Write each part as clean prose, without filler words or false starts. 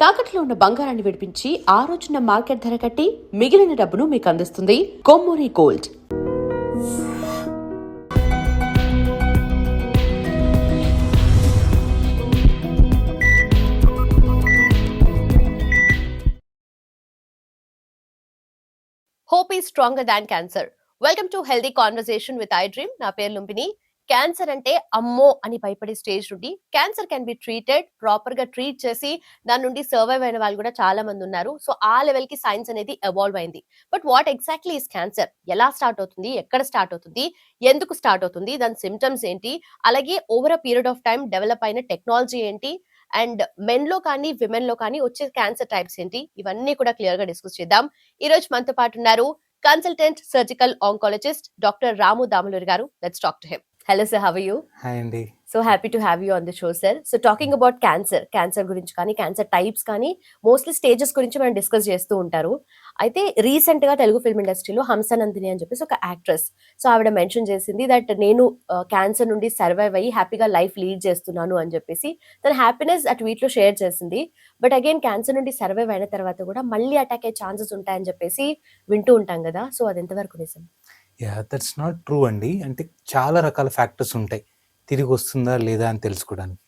తాకట్లో ఉన్న బంగారాన్ని విడిపించి ఆ రోజున మార్కెట్ ధర కట్టి మిగిలిన డబ్బును మీకు అందిస్తుంది Kommuri gold. Hope is stronger than cancer. Welcome to Healthy Conversation with iDream. నా పేరు లుంబిని. క్యాన్సర్ అంటే అమ్మో అని భయపడే స్టేజ్ నుండి cancer can be treated, proper గా ట్రీట్ చేసి దాని నుండి సర్వైవ్ అయిన వాళ్ళు కూడా చాలా మంది ఉన్నారు. సో ఆ లెవెల్ కి సైన్స్ అనేది ఎవాల్వ్ అయింది. But what exactly is cancer? ఎలా స్టార్ట్ అవుతుంది, ఎక్కడ స్టార్ట్ అవుతుంది, ఎందుకు స్టార్ట్ అవుతుంది, దాని సిమ్టమ్స్ ఏంటి, అలాగే over a period of time develop అయిన టెక్నాలజీ ఏంటి, అండ్ మెన్ లో కానీ విమెన్ లో కానీ వచ్చే క్యాన్సర్ టైప్స్ ఏంటి, ఇవన్నీ కూడా క్లియర్ గా డిస్కస్ చేద్దాం. ఈ రోజు మనతో పాటు ఉన్నారు consultant surgical oncologist doctor Ramu Damuluri garu. Let's talk to him. Hello sir, how are you? Hi అండి. So happy to have you on the show sir. So talking about cancer గురించి కానీ క్యాన్సర్ టైప్స్ కానీ మోస్ట్లీ స్టేజెస్ గురించి మనం discuss చేస్తూ ఉంటారు. అయితే recent గా తెలుగు ఫిల్మ్ ఇండస్ట్రీలో హంసనందిని అని చెప్పేసి ఒక యాక్ట్రెస్, సో ఆవిడ మెన్షన్ చేసింది దట్ నేను క్యాన్సర్ నుండి సర్వైవ్ అయ్యి హ్యాపీగా లైఫ్ లీడ్ చేస్తున్నాను అని చెప్పేసి తన హ్యాపీనెస్ ఆ ట్వీట్ లో షేర్ చేసింది. బట్ అగైన్ క్యాన్సర్ నుండి సర్వైవ్ అయిన తర్వాత కూడా మళ్ళీ అటాక్ అయ్యే ఛాన్సెస్ ఉంటాయని చెప్పేసి వింటూ ఉంటాం కదా, సో అది ఎంతవరకు నిజం? దట్స్ నాట్ ట్రూ అండి. అంటే చాలా రకాల ఫ్యాక్టర్స్ ఉంటాయి తిరిగి వస్తుందా లేదా అని తెలుసుకోవడానికి.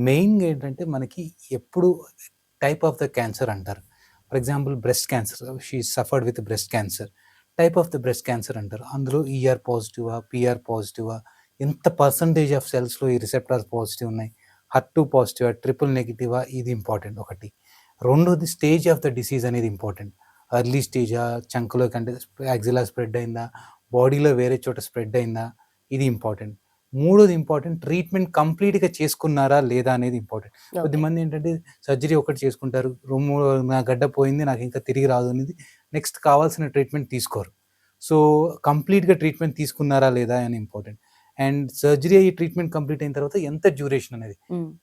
మెయిన్గా ఏంటంటే మనకి ఎప్పుడు టైప్ ఆఫ్ ద క్యాన్సర్ అంటారు. For example breast cancer, she suffered with breast cancer, type of the breast cancer అంటారు. అందులో ఈఆర్ పాజిటివా, పిఆర్ పాజిటివా, ఎంత పర్సంటేజ్ ఆఫ్ సెల్స్లో ఈ రిసెప్టార్స్ పాజిటివ్ ఉన్నాయి, HER2 పాజిటివా, ట్రిపుల్ నెగిటివా, ఇది ఇంపార్టెంట్ ఒకటి. రెండోది స్టేజ్ ఆఫ్ ద డిసీజ్ అనేది ఇంపార్టెంట్. ఎర్లీ స్టేజా, చంకులో కంటే యాక్సిలా స్ప్రెడ్ అయిందా, బాడీలో వేరే చోట స్ప్రెడ్ అయిందా, ఇది ఇంపార్టెంట్. మూడోది ఇంపార్టెంట్, ట్రీట్మెంట్ కంప్లీట్గా చేసుకున్నారా లేదా అనేది ఇంపార్టెంట్. కొద్దిమంది ఏంటంటే సర్జరీ ఒకటి చేసుకుంటారు, నా గడ్డ పోయింది నాకు ఇంకా తిరిగి రాదు అనేది నెక్స్ట్ కావాల్సిన ట్రీట్మెంట్ తీసుకోరు. సో కంప్లీట్గా ట్రీట్మెంట్ తీసుకున్నారా లేదా అని ఇంపార్టెంట్. అండ్ సర్జరీ అయ్యి ట్రీట్మెంట్ కంప్లీట్ అయిన తర్వాత ఎంత డ్యూరేషన్ అనేది.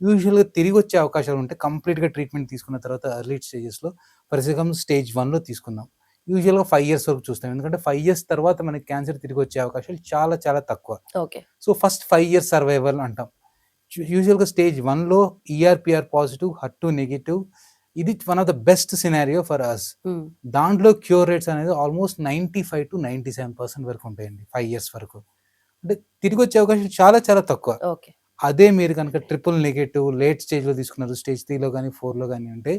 యూజువల్గా తిరిగి వచ్చే అవకాశాలు ఉంటాయి కంప్లీట్గా ట్రీట్మెంట్ తీసుకున్న తర్వాత. ఎర్లీ స్టేజెస్లో ఫర్ ఎగ్జాంపుల్ స్టేజ్ 1లో తీసుకుందాం, యూజువల్గా 5 years వరకు చూస్తాం. ఎందుకంటే 5 years తర్వాత మనకి క్యాన్సర్ తిరిగి వచ్చే అవకాశాలు చాలా చాలా తక్కువ. సో ఫస్ట్ 5 years సర్వైవల్ అంటాం. యూజువల్గా స్టేజ్ 1లో ఈఆర్పిఆర్ పాజిటివ్, HER2 నెగిటివ్, ఇది one of the best scenario for us. దాంట్లో క్యూర్ రేట్స్ అనేది ఆల్మోస్ట్ 95 to 97% వరకు ఉంటాయండి 5 years వరకు. అంటే తిరిగి వచ్చే అవకాశం చాలా చాలా తక్కువ. అదే మీరు కనుక ట్రిపుల్ నెగిటివ్ లేట్ స్టేజ్లో తీసుకున్నారు, స్టేజ్ 3లో కానీ 4లో కానీ ఉంటే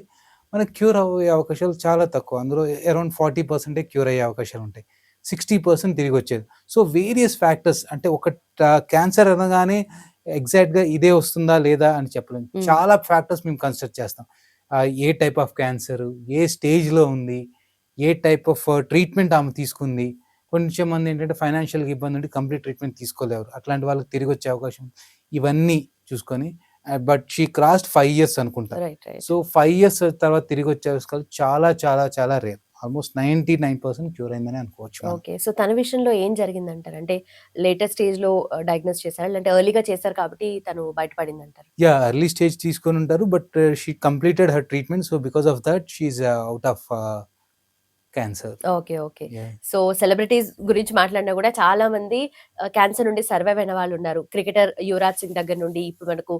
మనకు క్యూర్ అయ్యే అవకాశాలు చాలా తక్కువ. అందులో అరౌండ్ 40% క్యూర్ అయ్యే అవకాశాలు ఉంటాయి, 60% తిరిగి వచ్చేది. సో వేరియస్ ఫ్యాక్టర్స్, అంటే ఒక క్యాన్సర్ అనగానే ఎగ్జాక్ట్గా ఇదే వస్తుందా లేదా అని చెప్పలేము. చాలా ఫ్యాక్టర్స్ మేము కన్సిడర్ చేస్తాం. ఏ టైప్ ఆఫ్ క్యాన్సర్, ఏ స్టేజ్లో ఉంది, ఏ టైప్ ఆఫ్ ట్రీట్మెంట్ ఆమె తీసుకుంది. కొంచెం మంది ఏంటంటే ఫైనాన్షియల్గా ఇబ్బంది ఉండి కంప్లీట్ ట్రీట్మెంట్ తీసుకోలేరు, అట్లాంటి వాళ్ళకి తిరిగి వచ్చే అవకాశం, ఇవన్నీ చూసుకొని. బట్ షీ క్రాస్డ్ 5 years అనుకుంటా. సో 5 years తర్వాత తిరిగి వచ్చే అవకాశాలు చాలా చాలా చాలా రేర్. ఆల్మోస్ట్ 99% క్యూర్ అయిందని అనుకోవచ్చు. ఓకే, సో తన విషయంలో ఏం జరిగిందంటారు? అంటే లేటెస్ట్ స్టేజ్ లో డయాగ్నోస్ చేశారు, అంటే ఎర్లీగా చేశారు కాబట్టి తను బయటపడింది అంటారు? ఎర్లీ స్టేజ్ తీసుకొని ఉంటారు, but she completed her treatment. So because of that she's out of cancer. Okay. So celebrities గురించి మాట్లాడినా కూడా చాలా మంది క్యాన్సర్ నుండి సర్వైవ్ అయిన వాళ్ళు ఉన్నారు. క్రికెటర్ యువరాజ్ సింగ్ దగ్గర నుండి ఇప్పుడు మనకు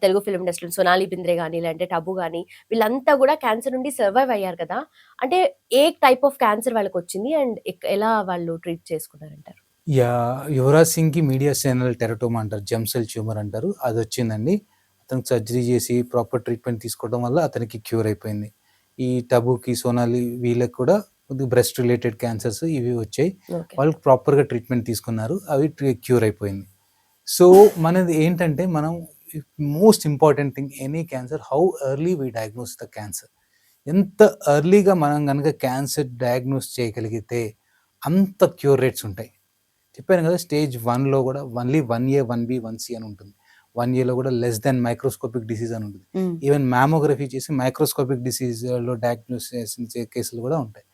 తెలుగు ఫిల్మ్ ఇండస్ట్రీ సోనాలి బింద్రే కానీ, లేదంటే టబు కానీ, వీళ్ళంతా కూడా క్యాన్సర్ నుండి సర్వైవ్ అయ్యారు కదా. అంటే ఏ టైప్ ఆఫ్ క్యాన్సర్ వాళ్ళకి వచ్చింది అండ్ ఎలా వాళ్ళు ట్రీట్ చేసుకున్నారంటారు? యువరాజ్ సింగ్కి మీడియా సెనల్ టెరటోమా అంటారు, జెమ్ సెల్ ట్యూమర్ అంటారు, అది వచ్చిందండి. అతనికి సర్జరీ చేసి ప్రాపర్ ట్రీట్మెంట్ తీసుకోవడం వల్ల అతనికి క్యూర్ అయిపోయింది. ఈ టబుకి, సోనాలి, వీళ్ళకి కూడా బ్రెస్ట్ రిలేటెడ్ క్యాన్సర్స్ ఇవి వచ్చాయి. వాళ్ళకి ప్రాపర్గా ట్రీట్మెంట్ తీసుకున్నారు, అవి క్యూర్ అయిపోయింది. సో మనది ఏంటంటే, మనం most important thing any cancer, how early we diagnose the cancer. ఎంత ఎర్లీగా మనం కనుక క్యాన్సర్ డయాగ్నోస్ చేయగలిగితే అంత క్యూర్ రేట్స్ ఉంటాయి. చెప్పాను కదా, స్టేజ్ 1లో కూడా ఓన్లీ 1A, 1B, 1C అని ఉంటుంది. 1Aలో కూడా లెస్ దెన్ మైక్రోస్కోపిక్ డిసీజ్ అని ఉంటుంది. ఈవెన్ మ్యామోగ్రఫీ చేసి మైక్రోస్కోపిక్ డిసీజ్లో డయాగ్నోస్ చేసే కేసులు కూడా ఉంటాయి.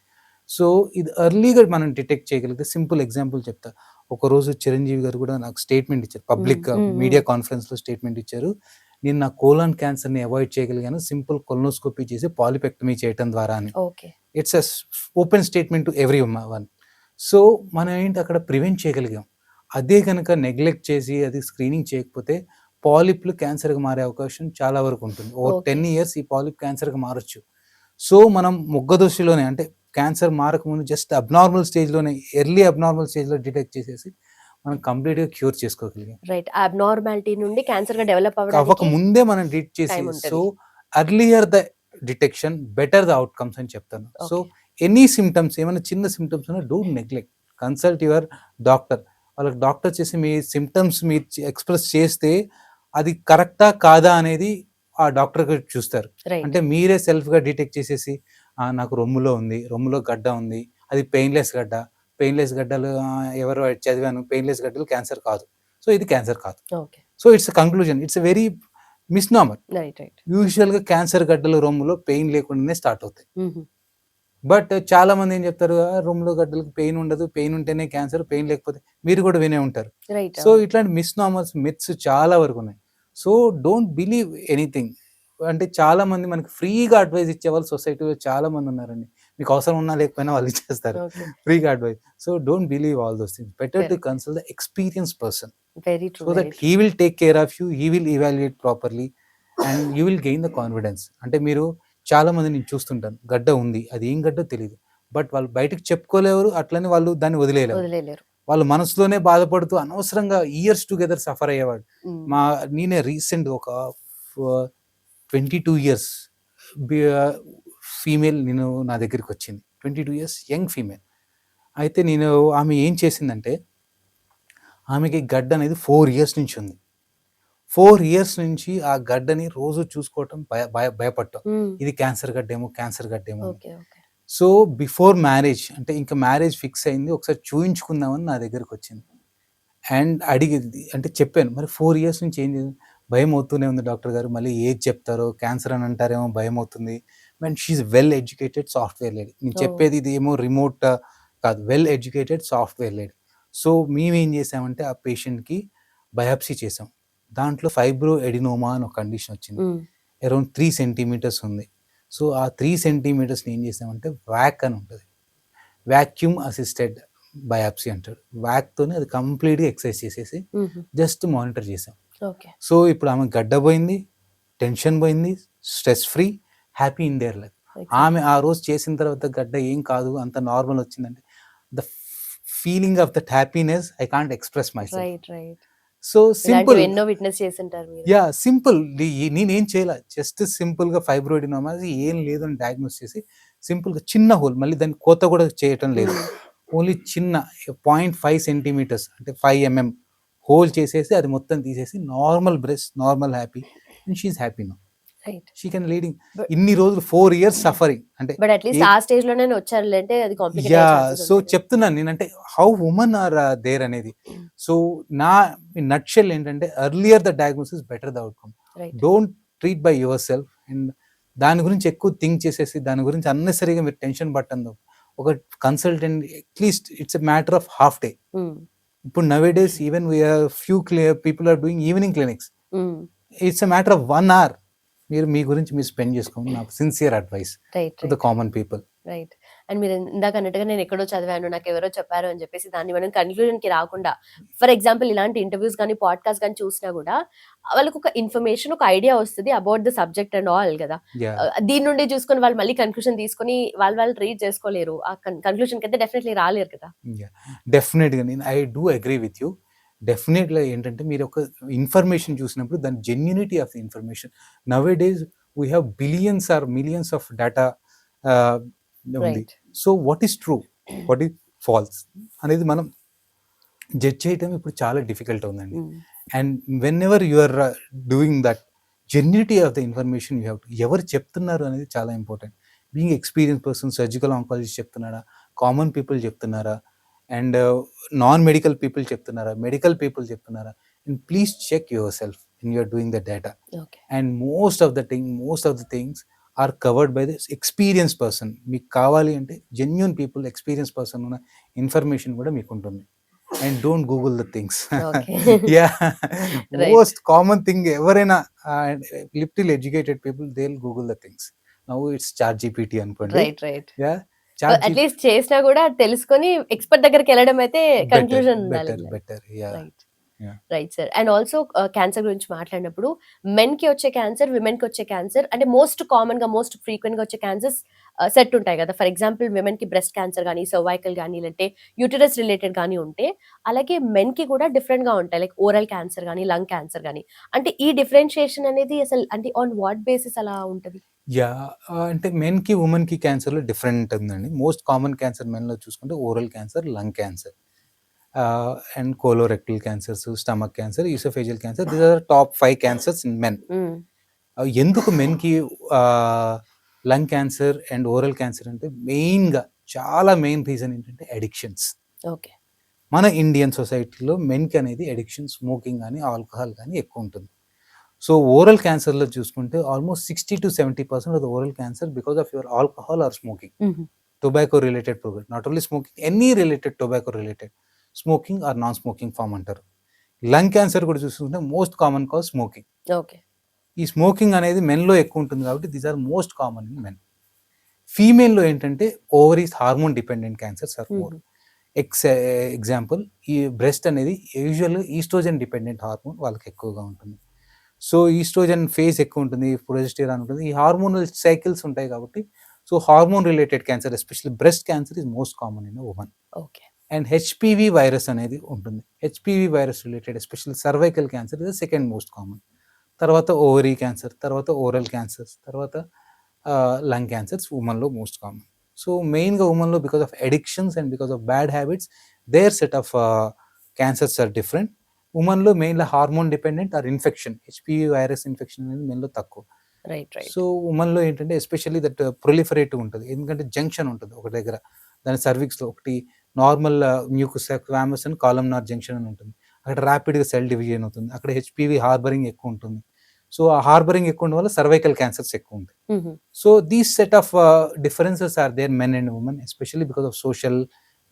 సో ఇది ఎర్లీగా మనం డిటెక్ట్ చేయగలిగితే, సింపుల్ ఎగ్జాంపుల్ చెప్తా. ఒకరోజు చిరంజీవి గారు కూడా నాకు స్టేట్మెంట్ ఇచ్చారు, పబ్లిక్ మీడియా కాన్ఫరెన్స్లో స్టేట్మెంట్ ఇచ్చారు. నేను నా కోలాన్ క్యాన్సర్ని అవాయిడ్ చేయగలిగాను సింపుల్ కొలనోస్కోపీ చేసి పాలిపెక్టమీ చేయడం ద్వారా అని. It's a open statement to every one. So మనం ఏంటి అక్కడ ప్రివెంట్ చేయగలిగాం. అదే కనుక నెగ్లెక్ట్ చేసి అది స్క్రీనింగ్ చేయకపోతే పాలిప్లు క్యాన్సర్గా మారే అవకాశం చాలా వరకు ఉంటుంది. ఓ Okay. 10 ఇయర్స్ ఈ పాలిప్ క్యాన్సర్గా మారొచ్చు. సో మనం మొగ్గ దశలోనే అంటే క్యాన్సర్ మారకముందు జస్ట్ అబ్నార్మల్ స్టేజ్లోనే ఎర్లీ అబ్నార్మల్ స్టేజ్లో డిటెక్ట్ చేసేసి మనం కంప్లీట్గా క్యూర్ చేసుకోగలిగాం. రైట్. అబ్నార్మాలిటీ నుండి క్యాన్సర్ గా డెవలప్ అవ్వక అవ్వడానికి ముందే మనం ట్రీట్ చేసి time ఉంటది. So earlier the detection better the outcomes అని చెప్తాను. So Okay. ఎనీ సిమ్టమ్స్ ఏమైనా చిన్న సిమ్టమ్స్ ఉన్నా don't neglect, consult your doctor. వాళ్ళకి డాక్టర్ చేసి మీ సిమ్టమ్స్ మీరు ఎక్స్ప్రెస్ చేస్తే అది కరెక్టా కాదా అనేది ఆ డాక్టర్ చూస్తారు. రైట్. అంటే మీరే సెల్ఫ్గా డిటెక్ట్ చేసేసి నాకు రొమ్ములో ఉంది, రొమ్ములో గడ్డ ఉంది, అది పెయిన్లెస్ గడ్డ, పెయిన్లెస్ గడ్డలు ఎవరు చదివాను, పెయిన్లెస్ గడ్డలు క్యాన్సర్ కాదు, సో ఇది క్యాన్సర్ కాదు. Okay. So it's conclusion, it's a very misnomer. Right. Right. యూజువల్గా క్యాన్సర్ గడ్డలు రొమ్ములో పెయిన్ లేకుండానే స్టార్ట్ అవుతాయి. బట్ చాలా మంది ఏం చెప్తారు, రొమ్ములో గడ్డలకు పెయిన్ ఉండదు, పెయిన్ ఉంటేనే క్యాన్సర్, పెయిన్ లేకపోతే, మీరు కూడా వినే ఉంటారు. రైట్. సో ఇట్లాంటి మిస్నామర్స్ మిత్స్ చాలా వరకు ఉన్నాయి. So don't believe anything. అంటే చాలా మంది మనకి ఫ్రీగా అడ్వైస్ ఇచ్చే వాళ్ళు సొసైటీలో చాలా మంది ఉన్నారండి. మీకు అవసరం ఉన్నా లేకపోయినా వాళ్ళు ఇచ్చేస్తారు ఓకే. ఫ్రీగా advice. So don't believe all those things. Better to Correct. Consult the experience person very true. so that he will take care of you, he will evaluate properly and you will gain the confidence. అంటే మీరు చాలా మంది నేను చూస్తుంటాను, గడ్డ ఉంది, అది ఏం గడ్డో తెలియదు, బట్ వాళ్ళు బయటకు చెప్పుకోలేరు, అట్లనే వాళ్ళు దాన్ని వదిలేయలేరు. వదిలేలేరు. వాళ్ళు మనసులోనే బాధపడుతూ అనవసరంగా ఇయర్స్ టుగెదర్ సఫర్ అయ్యేవాడు. నేనే రీసెంట్ ఒక 22 ఇయర్స్ ఫీమేల్ నేను నా దగ్గరికి వచ్చింది, 22 ఇయర్స్ యంగ్ ఫీమేల్. అయితే నేను ఆమె ఏం చేసిందంటే, ఆమెకి గడ్డ అనేది 4 ఇయర్స్ నుంచి ఉంది. 4 ఇయర్స్ నుంచి ఆ గడ్డని రోజు చూసుకోవటం భయపడటం, ఇది క్యాన్సర్ గడ్డేమో, క్యాన్సర్ గడ్డేమో. Okay. Okay. So before marriage, అంటే ఇంకా మ్యారేజ్ ఫిక్స్ అయింది, ఒకసారి చూయించుకుందామని నా దగ్గరికి వచ్చింది. అండ్ అడిగింది, అంటే చెప్పాను, మరి 4 ఇయర్స్ నుంచి ఏం చేయాలి, భయం అవుతూనే ఉంది డాక్టర్ గారు, మళ్ళీ ఏది చెప్తారో, క్యాన్సర్ అని అంటారేమో, భయం అవుతుంది. And she's well educated software lady. నేను చెప్పేది ఇది ఏమో రిమోట్ కాదు, well educated software lady. So మేమేం చేసామంటే ఆ పేషెంట్కి బయాప్సీ చేసాం. దాంట్లో ఫైబ్రో ఎడినోమా అని ఒక కండిషన్ వచ్చింది, అరౌండ్ 3 సెంటీమీటర్స్ ఉంది. సో ఆ 3 సెంటీమీటర్స్ని ఏం చేసామంటే వ్యాక్ అని ఉంటుంది, వ్యాక్యూమ్ అసిస్టెడ్ బయాప్సీ అంటాడు. వ్యాక్తోనే అది కంప్లీట్గా ఎక్సర్సైజ్ చేసేసి జస్ట్ మానిటర్ చేసాం. ఓకే. సో ఇప్పుడు ఆమె గడ్డ పోయింది, టెన్షన్ పోయింది, stress free, happy in their life. ఆమె ఆ రోజు చేసిన తర్వాత గడ్డ ఏం కాదు, అంత నార్మల్ వచ్చిందంటే the feeling of that happiness I can't express my self. Right. Right. So simple, ఎన్నో విట్నెస్ చేసింటారు మీరు. Yeah simple. నేనేం చేయాల, జస్ట్ సింపుల్గా ఫైబ్రోయిడినోమా ఏం లేదు అని డయాగ్నోస్ చేసి, సింపుల్గా చిన్న హోల్, మళ్ళీ దాన్ని కోత కూడా చేయటం లేదు, ఓన్లీ చిన్న 0.5 సెంటీమీటర్స్ అంటే 5 mm హోల్ చేసేసి అది మొత్తం తీసేసి normal breast, normal happy, and she's happy now. Right. She can leading. ఇన్ని రోజులు 4 ఇయర్స్ సఫరింగ్ అంటే, బట్ అట్లీస్ట్ ఆ స్టేజ్ లోనే వచ్చారు అంటే అది కాంప్లికేట్ యా. అయ్యే సో చెప్తున్నాను నేనంటే హౌ ఉమెన్ ఆర్ దేర్ అనేది. సో నా నట్షెల్ ఏంటంటే, earlier the diagnosis better the outcome. Right. Don't treat by your self. And దాని గురించి ఎక్కువ థింక్ చేసేసి దాని గురించి అన్నెసరీగా మీరు టెన్షన్ పట్టందు. ఒక consultant at least it's a matter of half day. ఇప్పుడు nowadays even few people are doing evening clinics. It's a matter of 1 hour మీరు మీ గురించి మీరు స్పెండ్ చేసుకోండి. నాకు sincere advice right. To the common people. Right. And మీరు ఇందాక అన్నట్టుగా నేను ఎక్కడో చదివాను, నాకు ఎవరో చెప్పారు అని చెప్పేసి దాన్ని మనం కన్క్లూజన్ కి రాకుండా, ఫర్ ఎగ్జాంపుల్ ఇలాంటి ఇంటర్వ్యూస్ కానీ పాడ్కాస్ట్ కానీ చూసినా కూడా వాళ్ళకి ఒక ఇన్ఫర్మేషన్, ఒక ఐడియా వస్తుంది about the subject and all కదా. దీని నుండి చూసుకొని వాళ్ళు మళ్ళీ కన్క్లూజన్ తీసుకొని వాళ్ళు రీడ్ చేసుకోలేరు, ఆ కన్క్లూజన్ కి అయితే డెఫినెట్లీ రాలేరు కదా. డెఫినెట్గా నేను I do agree with you. డెఫినెట్గా ఏంటంటే, మీరు ఒక ఇన్ఫర్మేషన్ చూసినప్పుడు దాని genuinity of the information, nowadays we have billions or millions of data ఉంది. So what is true, what is false అనేది మనం జడ్జ్ చేయటం ఇప్పుడు చాలా డిఫికల్ట్ ఉందండి. And whenever you are doing that, genuinity of the information you have to, ఎవరు చెప్తున్నారు అనేది చాలా important. Being experience person, surgical oncologist చెప్తున్నారా, కామన్ పీపుల్ చెప్తున్నారా, అండ్ నాన్ మెడికల్ పీపుల్ చెప్తున్నారా, మెడికల్ పీపుల్ చెప్తున్నారా, and please check yourself when you are doing the data. Okay. And most of the things are covered by this experienced person. మీకు కావాలి అంటే genuine people, experience person ఉన్న information కూడా మీకు ఉంటుంది. And don't Google the things. Yeah, most common thing ఎవరైనా little educated people they will Google the things. Now it's Chat GPT అనుకోండి. Right. Right. Yeah, at least చేసినా కూడా తెలుసుకొని ఎక్స్పర్ట్ దగ్గరికి వెళ్ళడం అయితే కన్క్లూజన్ ఉండాలి. Better. Yeah. Right. Yeah. Right sir. And also cancer గురించి మాట్లాడినప్పుడు మెన్ కి వచ్చే క్యాన్సర్, విమెన్ కి వచ్చే క్యాన్సర్ అంటే మోస్ట్ కామన్ గా మోస్ట్ ఫ్రీక్వెంట్ గా వచ్చే క్యాన్సర్స్ సెట్ ఉంటాయి కదా. ఫర్ ఎగ్జాంపుల్ విమెన్ కి బ్రెస్ట్ క్యాన్సర్ కానీ, సర్వైకల్ కానీ, లేదంటే యూటరస్ రిలేటెడ్ కానీ ఉంటే, అలాగే మెన్ కి కూడా డిఫరెంట్ గా ఉంటాయి. లైక్ ఓరల్ క్యాన్సర్ కానీ, లంగ్ క్యాన్సర్ కానీ. అంటే ఈ డిఫరెన్షియేషన్ అనేది అసలు అంటే ఆన్ వాట్ బేసిస్ అలా ఉంటది? అంటే మెన్కి ఉమెన్కి క్యాన్సర్లో డిఫరెంట్ ఉందండి. మోస్ట్ కామన్ క్యాన్సర్ మెన్లో చూసుకుంటే oral cancer, lung cancer and colorectal cancers, stomach cancer, oesophageal cancer. These are top 5 cancers in men. ఎందుకు మెన్కి lung cancer and oral cancer అంటే చాలా మెయిన్ రీజన్ ఏంటంటే అడిక్షన్స్. ఓకే. మన ఇండియన్ సొసైటీలో మెన్కి అనేది అడిక్షన్, స్మోకింగ్ కానీ ఆల్కహాల్ కానీ ఎక్కువ ఉంటుంది. సో ఓరల్ క్యాన్సర్లో చూసుకుంటే almost 60-70% of the oral cancer because of your alcohol or smoking, tobacco related progress. Not only smoking, any related tobacco related, smoking or non smoking form అంటారు. Lung cancer కూడా చూసుకుంటే most common cause smoking. Okay. ఈ smoking అనేది మెన్లో ఎక్కువ ఉంటుంది కాబట్టి these are most common in men. ఫీమేల్లో ఏంటంటే ovaries hormone dependent cancers are more. Example, ఈ బ్రెస్ట్ అనేది యూజువల్గా ఈస్ట్రోజన్ డిపెండెంట్ హార్మోన్ వాళ్ళకి ఎక్కువగా ఉంటుంది. సో ఈస్ట్రోజన్ ఫేజ్ ఎక్కువ ఉంటుంది, ప్రొజెస్టెరాన్ ఉంటుంది, ఈ హార్మోనల్ సైకిల్స్ ఉంటాయి కాబట్టి so hormone related cancer especially breast cancer is most common in women. Okay. And HPV virus అనేది ఉంటుంది. HPV virus related especially cervical cancer is second most common. తర్వాత ovary cancer, తర్వాత oral cancers, తర్వాత lung cancers ఉమెన్లో most common. So మెయిన్గా ఉమెన్లో because of addictions and because of bad habits their set of cancers are different. ఉమెన్లో మెయిన్గా hormone dependent or infection, HPV virus infection అనేది మెయిన్లో తక్కువ. రైట్. సో ఉమెన్లో ఏంటంటే ఎస్పెషల్లీ దట్ ప్రొలిఫరేటివ్ ఉంటుంది, ఎందుకంటే జంక్షన్ ఉంటుంది ఒక దగ్గర. దాని సర్విక్స్లో ఒకటి normal mucus squamous and columnar junction అని ఉంటుంది. అక్కడ ర్యాపిడ్గా సెల్ డివిజన్ అవుతుంది, అక్కడ హెచ్పివి హార్బరింగ్ ఎక్కువ ఉంటుంది. సో ఆ హార్బరింగ్ ఎక్కువ ఉండడం వల్ల సర్వైకల్ క్యాన్సర్స్ ఎక్కువ ఉంటాయి. So these set of differences are there men and women, especially because of social,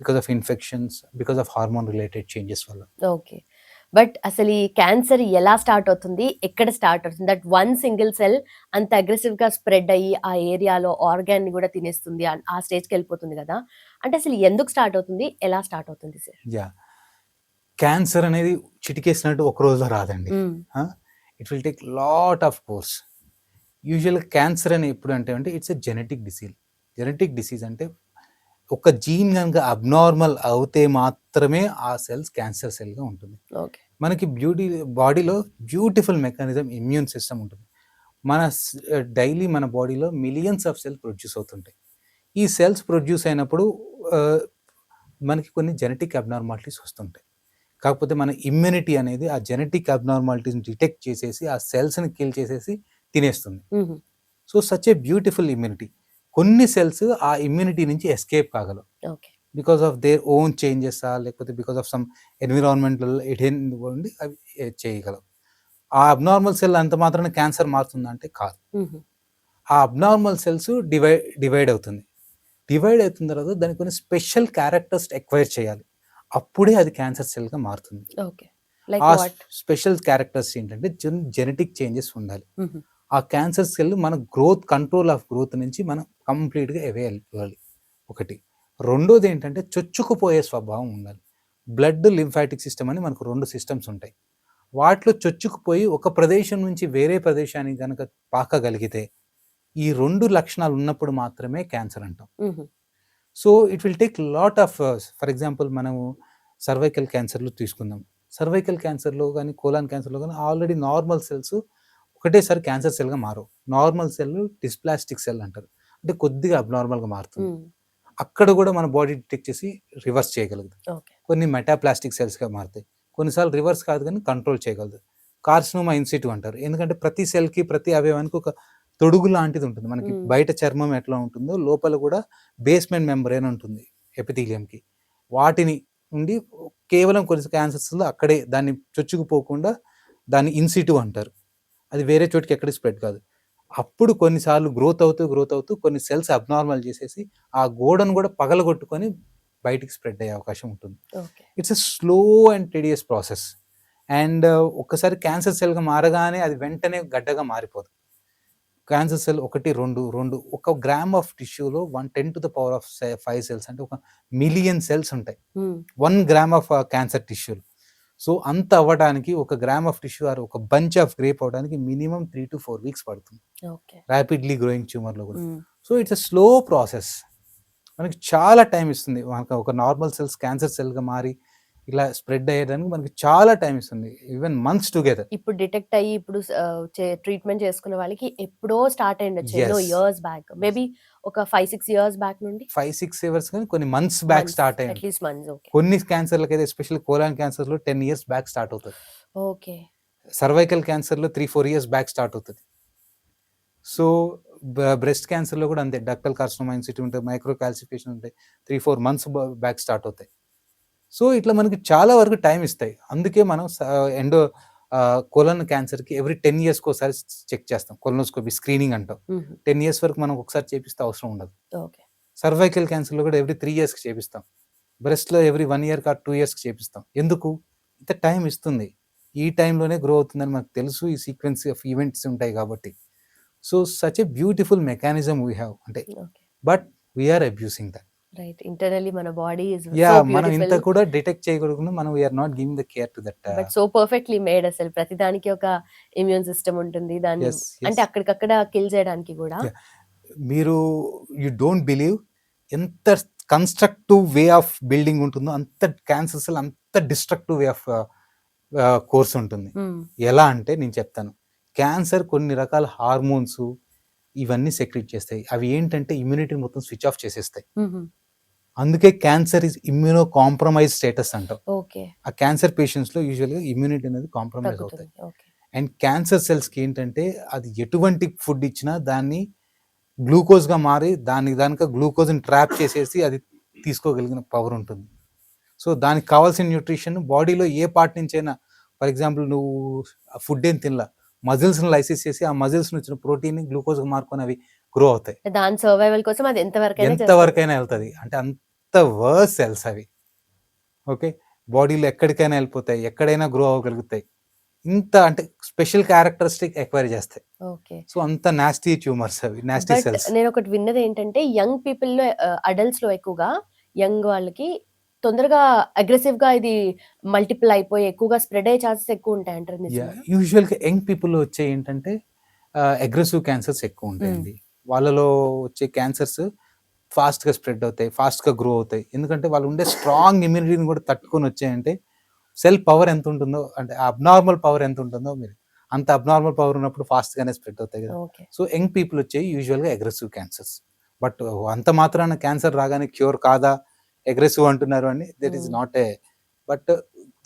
because of infections, because of hormone related changes వల్ల. ఓకే. బట్ అసలు ఈ క్యాన్సర్ ఎలా స్టార్ట్ అవుతుంది, ఎక్కడ స్టార్ట్ అవుతుంది? దట్ వన్ సింగిల్ సెల్ అంత aggressive గా spread అయ్యి ఆ ఏరియాలో ఆర్గాన్ ని కూడా తినేస్తుంది, ఆ స్టేజ్కి వెళ్ళిపోతుంది కదా. అంటే అసలు ఎందుకు స్టార్ట్ అవుతుంది, ఎలా స్టార్ట్ అవుతుంది సార్? క్యాన్సర్ అనేది చిటికేసినట్టు ఒక రోజులో రాదండి. It will take lot of course. యూజువల్గా క్యాన్సర్ అని ఎప్పుడు అంటే it's a genetic disease. Genetic disease అంటే ఒక జీన్ కనుక అబ్నార్మల్ అవుతే మాత్రమే ఆ సెల్స్ క్యాన్సర్ సెల్గా ఉంటుంది. మనకి బాడీలో బ్యూటిఫుల్ మెకానిజం ఇమ్యూన్ సిస్టమ్ ఉంటుంది. మన డైలీ మన బాడీలో మిలియన్స్ ఆఫ్ సెల్స్ ప్రొడ్యూస్ అవుతుంటాయి. ఈ సెల్స్ ప్రొడ్యూస్ అయినప్పుడు మనకి కొన్ని జెనెటిక్ అబ్నార్మాలిటీస్ వస్తుంటాయి. కాకపోతే మన ఇమ్యూనిటీ అనేది ఆ జెనెటిక్ అబ్నార్మాలిటీస్ని డిటెక్ట్ చేసేసి ఆ సెల్స్ని కిల్ చేసేసి తినేస్తుంది. So such a beautiful immunity. కొన్ని సెల్స్ ఆ ఇమ్యూనిటీ నుంచి ఎస్కేప్ కాగలవు because of their own changes, లేకపోతే బికాస్ ఆఫ్ సమ్ ఎన్విరాన్మెంటల్ ఉండి అవి చేయగలవు. ఆ అబ్నార్మల్ సెల్ అంత మాత్రాన క్యాన్సర్ మారుతుందంటే కాదు. ఆ అబ్నార్మల్ సెల్స్ డివైడ్ అవుతుంది. డివైడ్ అవుతున్న తర్వాత దానికి కొన్ని స్పెషల్ క్యారెక్టర్స్ ఎక్వైర్ చేయాలి, అప్పుడే అది క్యాన్సర్ సెల్గా మారుతుంది. ఆ స్పెషల్ క్యారెక్టర్స్ ఏంటంటే జెనెటిక్ చేంజెస్ ఉండాలి. ఆ క్యాన్సర్ సెల్ మన గ్రోత్, కంట్రోల్ ఆఫ్ గ్రోత్ నుంచి మనం కంప్లీట్గా అవే వెళ్ళిపోవాలి ఒకటి. రెండోది ఏంటంటే చొచ్చుకుపోయే స్వభావం ఉండాలి. బ్లడ్ లింఫాటిక్ సిస్టమ్ అని మనకు 2 సిస్టమ్స్ ఉంటాయి. వాటిలో చొచ్చుకుపోయి ఒక ప్రదేశం నుంచి వేరే ప్రదేశానికి కనుక పాకగలిగితే ఈ 2 లక్షణాలు ఉన్నప్పుడు మాత్రమే క్యాన్సర్ అంటాం. So it will take lot of, for example మనము సర్వైకల్ క్యాన్సర్లో తీసుకుందాం. సర్వైకల్ క్యాన్సర్లో కానీ కోలాన్ క్యాన్సర్లో కానీ ఆల్రెడీ నార్మల్ సెల్స్ ఒకటేసారి క్యాన్సర్ సెల్గా మారవు. నార్మల్ సెల్ డిస్ప్లాస్టిక్ సెల్ అంటారు, అంటే కొద్దిగా అబ్నార్మల్గా మారుతుంది. అక్కడ కూడా మన బాడీ డిటెక్ట్ చేసి రివర్స్ చేయగలుగుతుంది. కొన్ని మెటాప్లాస్టిక్ సెల్స్గా మారుతాయి, కొన్నిసార్లు రివర్స్ కాదు కానీ కంట్రోల్ చేయగలదు. కార్సినోమా ఇన్సిటు అంటారు, ఎందుకంటే ప్రతి సెల్కి ప్రతి అవయవానికి ఒక తొడుగు లాంటిది ఉంటుంది. మనకి బయట చర్మం ఎట్లా ఉంటుందో లోపల కూడా బేస్మెంట్ మెంబ్రేన్ ఉంటుంది ఎపిథీలియంకి. వాటిని ఉండి కేవలం కొన్ని క్యాన్సర్స్లో అక్కడే దాన్ని చొచ్చుకుపోకుండా దాన్ని ఇన్సిటు అంటారు. అది వేరే చోటుకి ఎక్కడికి స్ప్రెడ్ కాదు. అప్పుడు కొన్నిసార్లు గ్రోత్ అవుతూ కొన్ని సెల్స్ అబ్నార్మల్ చేసేసి ఆ గోడను కూడా పగలగొట్టుకొని బయటికి స్ప్రెడ్ అయ్యే అవకాశం ఉంటుంది. It's a slow and tedious process. And ఒక్కసారి క్యాన్సర్ సెల్గా మారగానే అది వెంటనే గడ్డగా మారిపోదు. క్యాన్సర్ సెల్ 1-2 ఒక గ్రామ్ ఆఫ్ టిష్యూలో 10⁵ cells అంటే 1 మిలియన్ సెల్స్ ఉంటాయి 1 గ్రామ్ ఆఫ్ క్యాన్సర్ టిష్యూలో. సో అంత అవ్వడానికి ఒక గ్రామ్ ఆఫ్ టిష్యూ ఆర్ ఒక బంచ్ ఆఫ్ గ్రేప్ అవ్వడానికి మినిమం 3 to 4 వీక్స్ పడుతుంది ఓకే. ర్యాపిడ్లీ గ్రోయింగ్ ట్యూమర్లో కూడా. So it's a slow process, మనకి చాలా టైం ఇస్తుంది. మనకు ఒక నార్మల్ సెల్స్ క్యాన్సర్ సెల్గా మారి ఇలా స్ప్రెడ్ అయ్యేదానికి మనకి చాలా టైం ఇస్తుంది, ఈవెన్ మంత్స్ టుగెదర్. ఇప్పుడు డిటెక్ట్ అయ్యి ఇప్పుడు ట్రీట్మెంట్ చేసుకున్న వాళ్ళకి ఎప్పుడో స్టార్ట్ అయ్యిండొచ్చు, ఎన్నో Yes. ఇయర్స్ బ్యాక్, మేబీ ఒక 5-6 ఇయర్స్ బ్యాక్ నుండి 5-6 ఇయర్స్ కానీ కొన్ని మంత్స్ బ్యాక్ స్టార్ట్ అయ్యింది. At least months. ఓకే. కొన్ని క్యాన్సర్లకి అయితే ఎస్పెషల్లీ కోలాన్ క్యాన్సర్లో 10 years బ్యాక్ స్టార్ట్ అవుతుంది. ఓకే. సర్వైకల్ క్యాన్సర్లో 3-4 years బ్యాక్ స్టార్ట్ అవుతుంది. సో బ్రెస్ట్ క్యాన్సర్లో కూడా అంతే, డక్టల్ కార్సినోమా ఇన్ సిటు ఉంటాయి, మైక్రో క్యాల్సిఫికేషన్ ఉంటాయి, 3-4 months బ్యాక్ స్టార్ట్ అవుతాయి. సో ఇట్లా మనకి చాలా వరకు టైం ఇస్తాయి. అందుకే మనం కోలన్ క్యాన్సర్కి ఎవ్రీ 10 years ఒకసారి చెక్ చేస్తాం, కొలనోస్కోపీ స్క్రీనింగ్ అంటాం. 10 years వరకు మనం ఒకసారి చేపిస్తే అవసరం ఉండదు. ఓకే. సర్వైకల్ క్యాన్సర్లో కూడా ఎవ్రీ 3 yearsకి చేపిస్తాం. బ్రెస్ట్లో ఎవ్రీ 1 year or 2 yearsకి చేపిస్తాం. ఎందుకు? ఇంత టైం ఇస్తుంది, ఈ టైంలోనే గ్రో అవుతుందని మనకు తెలుసు, ఈ సీక్వెన్స్ ఆఫ్ ఈవెంట్స్ ఉంటాయి కాబట్టి. So such a beautiful mechanism we have, అంటే okay. But we are abusing that. Right. Internally మన బాడీ ఇస్ యా, సో మనం ఇంత బ్యూటిఫుల్ కూడా డిటెక్ట్ చేయకూడదు, మనం we are not giving the care to that. But so perfectly made. అసలు ప్రతిదానికి ఒక ఇమ్యూన్ సిస్టమ్ ఉంటుంది దాన్ని, Yes, yes. అంటే అక్కడికక్కడ కిల్ చేయడానికి కూడా. Yeah. మీరు యూ డోంట్ బిలీవ్ ఎంత కన్స్ట్రక్టివ్ వే ఆఫ్ బిల్డింగ్ ఉంటుందో అంత క్యాన్సర్స్ అంత డిస్ట్రక్టివ్ వే ఆఫ్ కోర్స్ ఉంటుంది. ఎలా అంటే నేను చెప్తాను, క్యాన్సర్ కొన్ని రకాల హార్మోన్స్ ఇవన్నీ సెక్రెట్ చేస్తాయి. అవి ఏంటంటే ఇమ్యూనిటీ మొత్తం స్విచ్ ఆఫ్ చేసేస్తాయి. అందుకే cancer is immuno compromise status అంటాం. ఓకే. ఆ క్యాన్సర్ పేషెంట్స్లో యూజువల్గా ఇమ్యూనిటీ అనేది కాంప్రమైజ్ అవుతాయి. తగ్గుతుంది. ఓకే. అండ్ క్యాన్సర్ సెల్స్కి ఏంటంటే అది ఎటువంటి ఫుడ్ ఇచ్చినా దాన్ని గ్లూకోజ్గా మారి దానికి గ్లూకోజ్ని ట్రాప్ చేసేసి అది తీసుకోగలిగిన పవర్ ఉంటుంది. సో దానికి కావాల్సిన న్యూట్రిషన్ బాడీలో ఏ పార్ట్ నుంచైనా, ఫర్ ఎగ్జాంపుల్ నువ్వు ఫుడ్ ఏం తినలా, మజిల్స్ని లైసిస్ చేసి ఆ మజిల్స్ నుంచి వచ్చిన ప్రోటీన్ని గ్లూకోజ్గా మార్కొని అవి గ్రో అవుతాయి. దాని సర్వైవల్ కోసం అది ఎంతవరకైనా ఎంతవరకైనా వెళ్తుంది, అంటే అంత వర్స్ సెల్స్ అవి. ఓకే, బాడీలో ఎక్కడికైనా వెళ్ళిపోతాయి, ఎక్కడైనా గ్రో అవ్వగలుగుతాయి. ఇంత అంటే స్పెషల్ క్యారెక్టరిస్టిక్ ఎక్వైర్ చేస్తాయి. ఓకే. సో అంత నాస్టీ ట్యూమర్స్ అవి, నాస్టీ బట్ సెల్స్. నేను ఒకటి విన్నది ఏంటంటే యంగ్ పీపుల్ లో, అడల్ట్స్ లో ఎక్కువగా యంగ్ వాళ్ళకి తొందరగా అగ్రెసివ్ గా ఇది మల్టిపుల్ అయిపోయి ఎక్కువగా స్ప్రెడ్ అయ్యే ఛాన్సెస్ ఎక్కువ ఉంటాయి అంటారు. నిజమా? యూజువల్గా యంగ్ పీపుల్ వచ్చే ఏంటంటే అగ్రెసివ్ క్యాన్సర్స్ ఎక్కువ ఉంటాయండి. వాళ్ళలో వచ్చే క్యాన్సర్స్ ఫాస్ట్గా స్ప్రెడ్ అవుతాయి, ఫాస్ట్గా గ్రో అవుతాయి. ఎందుకంటే వాళ్ళు ఉండే స్ట్రాంగ్ ఇమ్యూనిటీని కూడా తట్టుకొని వచ్చాయంటే సెల్ పవర్ ఎంత ఉంటుందో, అంటే అబ్నార్మల్ పవర్ ఎంత ఉంటుందో, మీరు అంత అబ్నార్మల్ పవర్ ఉన్నప్పుడు ఫాస్ట్గానే స్ప్రెడ్ అవుతాయి కదా. ఓకే. సో యంగ్ పీపుల్ వచ్చేవి యూజువల్గా అగ్రెసివ్ క్యాన్సర్స్. బట్ అంత మాత్రాన క్యాన్సర్ రాగానే క్యూర్ కాదా, అగ్రెసివ్ అంటున్నారు అని, that is not a, but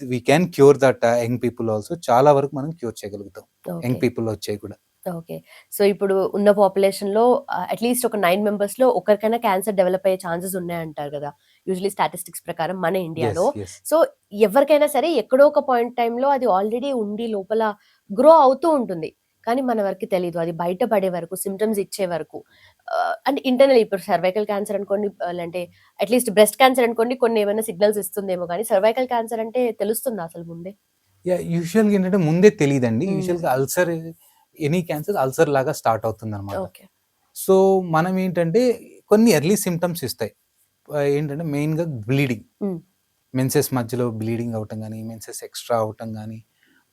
we can cure that young people also. చాలా వరకు మనం క్యూర్ చేయగలుగుతాం యంగ్ పీపుల్ వచ్చేవి కూడా. ఓకే. సో ఇప్పుడు ఉన్న పాపులేషన్ లో అట్లీస్ట్ ఒక 9 members లో ఒకరికైనా క్యాన్సర్ డెవలప్ అయ్యే ఛాన్సెస్ ఉన్నాయంటారు కదా, యూజువలీ స్టాటిస్టిక్స్ ప్రకారం మన ఇండియాలో. సో ఎవరికైనా సరే ఎక్కడో ఒక పాయింట్ టైంలో అది ఆల్రెడీ ఉండి లోపల గ్రో అవుతూ ఉంటుంది, కానీ మన వరకు తెలియదు, అది బయటపడే వరకు, సిమ్టమ్స్ ఇచ్చే వరకు. అంటే ఇంటర్నల్ ఇప్పుడు సర్వైకల్ క్యాన్సర్ అనుకోండి, అంటే అట్లీస్ట్ బ్రెస్ట్ క్యాన్సర్ అనుకోండి, కొన్ని ఏమైనా సిగ్నల్స్ ఇస్తుందేమో, కానీ సర్వైకల్ క్యాన్సర్ అంటే తెలుస్తుందా అసలు ముందే? యూజువల్గా ఏంటంటే ముందే తెలియదండి. యూజువల్గా అల్సర్, ఎనీ క్యాన్సర్ అల్సర్ లాగా స్టార్ట్ అవుతుంది అనమాట. ఓకే. సో మనం ఏంటంటే కొన్ని ఎర్లీ సిమ్టమ్స్ ఇస్తాయి. ఏంటంటే మెయిన్గా బ్లీడింగ్, మెన్సెస్ మధ్యలో బ్లీడింగ్ అవటం కానీ, మెన్సెస్ ఎక్స్ట్రా అవటం కానీ,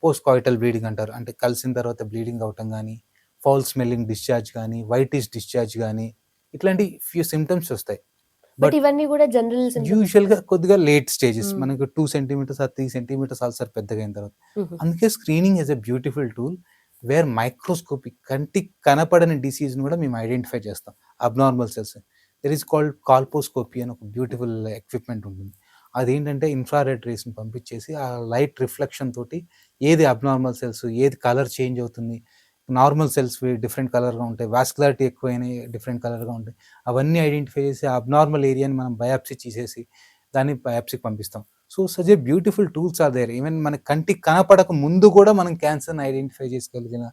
పోస్ట్ కాయిటల్ బ్లీడింగ్ అంటారు, అంటే కలిసిన తర్వాత బ్లీడింగ్ అవటం కానీ, ఫౌల్ స్మెల్లింగ్ డిశ్చార్జ్ కానీ, వైటిష్ డిశ్చార్జ్ కానీ, ఇట్లాంటి ఫ్యూ సిమ్టమ్స్ వస్తాయి. బట్ ఇవన్నీ కూడా జనరల్ యూజువల్గా కొద్దిగా లేట్ స్టేజెస్, మనకు 2 centimeters or 3 centimeters అల్సర్ పెద్దగా అయిన తర్వాత. అందుకే screening is a beautiful tool where microscopic, కంటికి కనపడని డిసీజ్ని కూడా మేము ఐడెంటిఫై చేస్తాం, abnormal cells. There is called colposcopy అని ఒక బ్యూటిఫుల్ ఎక్విప్మెంట్ ఉంటుంది. అదేంటంటే ఇన్ఫ్రారెడ్ రేస్ని పంపించేసి ఆ లైట్ రిఫ్లెక్షన్ తోటి ఏది అబ్నార్మల్ సెల్స్, ఏది కలర్ చేంజ్ అవుతుంది, నార్మల్ సెల్స్ డిఫరెంట్ కలర్గా ఉంటాయి, వాస్కులారిటీ ఎక్కువైనాయి డిఫరెంట్ కలర్గా ఉంటాయి, అవన్నీ ఐడెంటిఫై చేసి ఆ అబ్నార్మల్ ఏరియాని మనం బయాప్సీ చేసేసి దాన్ని బయాప్సీకి పంపిస్తాం. So such a beautiful tools are there. Even మన కంటికి కనపడక ముందు కూడా మనం క్యాన్సర్ని ఐడెంటిఫై చేసుకోగలిగిన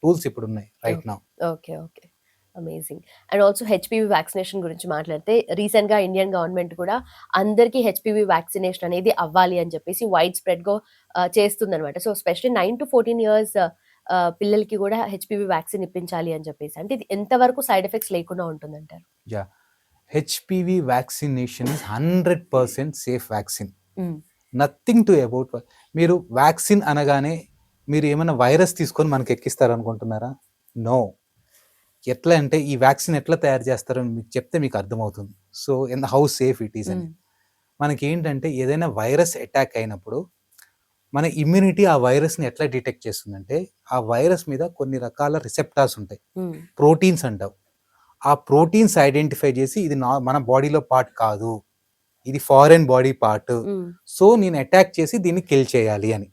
టూల్స్ ఇప్పుడు ఉన్నాయి right now. Okay. Okay. Amazing. And also HPV vaccination గురించి మాట్లాడితే, రీసెంట్ గా ఇండియన్ గవర్నమెంట్ కూడా అందరికీ హెచ్పివి వ్యాక్సినేషన్ అనేది అవ్వాలి అని చెప్పేసి వైడ్ స్ప్రెడ్ గా చేస్తుందన్నమాట. సో స్పెషల్లీ 9 to 14 years పిల్లలకి కూడా హెచ్పివి వ్యాక్సిన్ ఇప్పించాలి అని చెప్పేసి, అంటే ఇది ఎంతవరకు సైడ్ ఎఫెక్ట్స్ లేకుండా ఉంటుందంటారు? HPV vaccination is 100% safe vaccine. Nothing to about. మీరు వ్యాక్సిన్ అనగానే మీరు ఏమైనా వైరస్ తీసుకొని మనకి ఎక్కిస్తారు అనుకుంటున్నారా? నో. ఎట్లా అంటే ఈ వ్యాక్సిన్ ఎట్లా తయారు చేస్తారో మీకు చెప్తే మీకు అర్థమవుతుంది. So how safe it is అని. మనకి ఏంటంటే ఏదైనా వైరస్ అటాక్ అయినప్పుడు మన ఇమ్యూనిటీ ఆ వైరస్ని ఎట్లా డిటెక్ట్ చేస్తుందంటే ఆ వైరస్ మీద కొన్ని రకాల రిసెప్టార్స్ ఉంటాయి, ప్రోటీన్స్ అంటావు. ఆ ప్రోటీన్స్ ఐడెంటిఫై చేసి ఇది మన బాడీలో పార్ట్ కాదు, ఇది ఫారెన్ బాడీ పార్ట్, సో నేను అటాక్ చేసి దీన్ని కిల్ చేయాలి అని.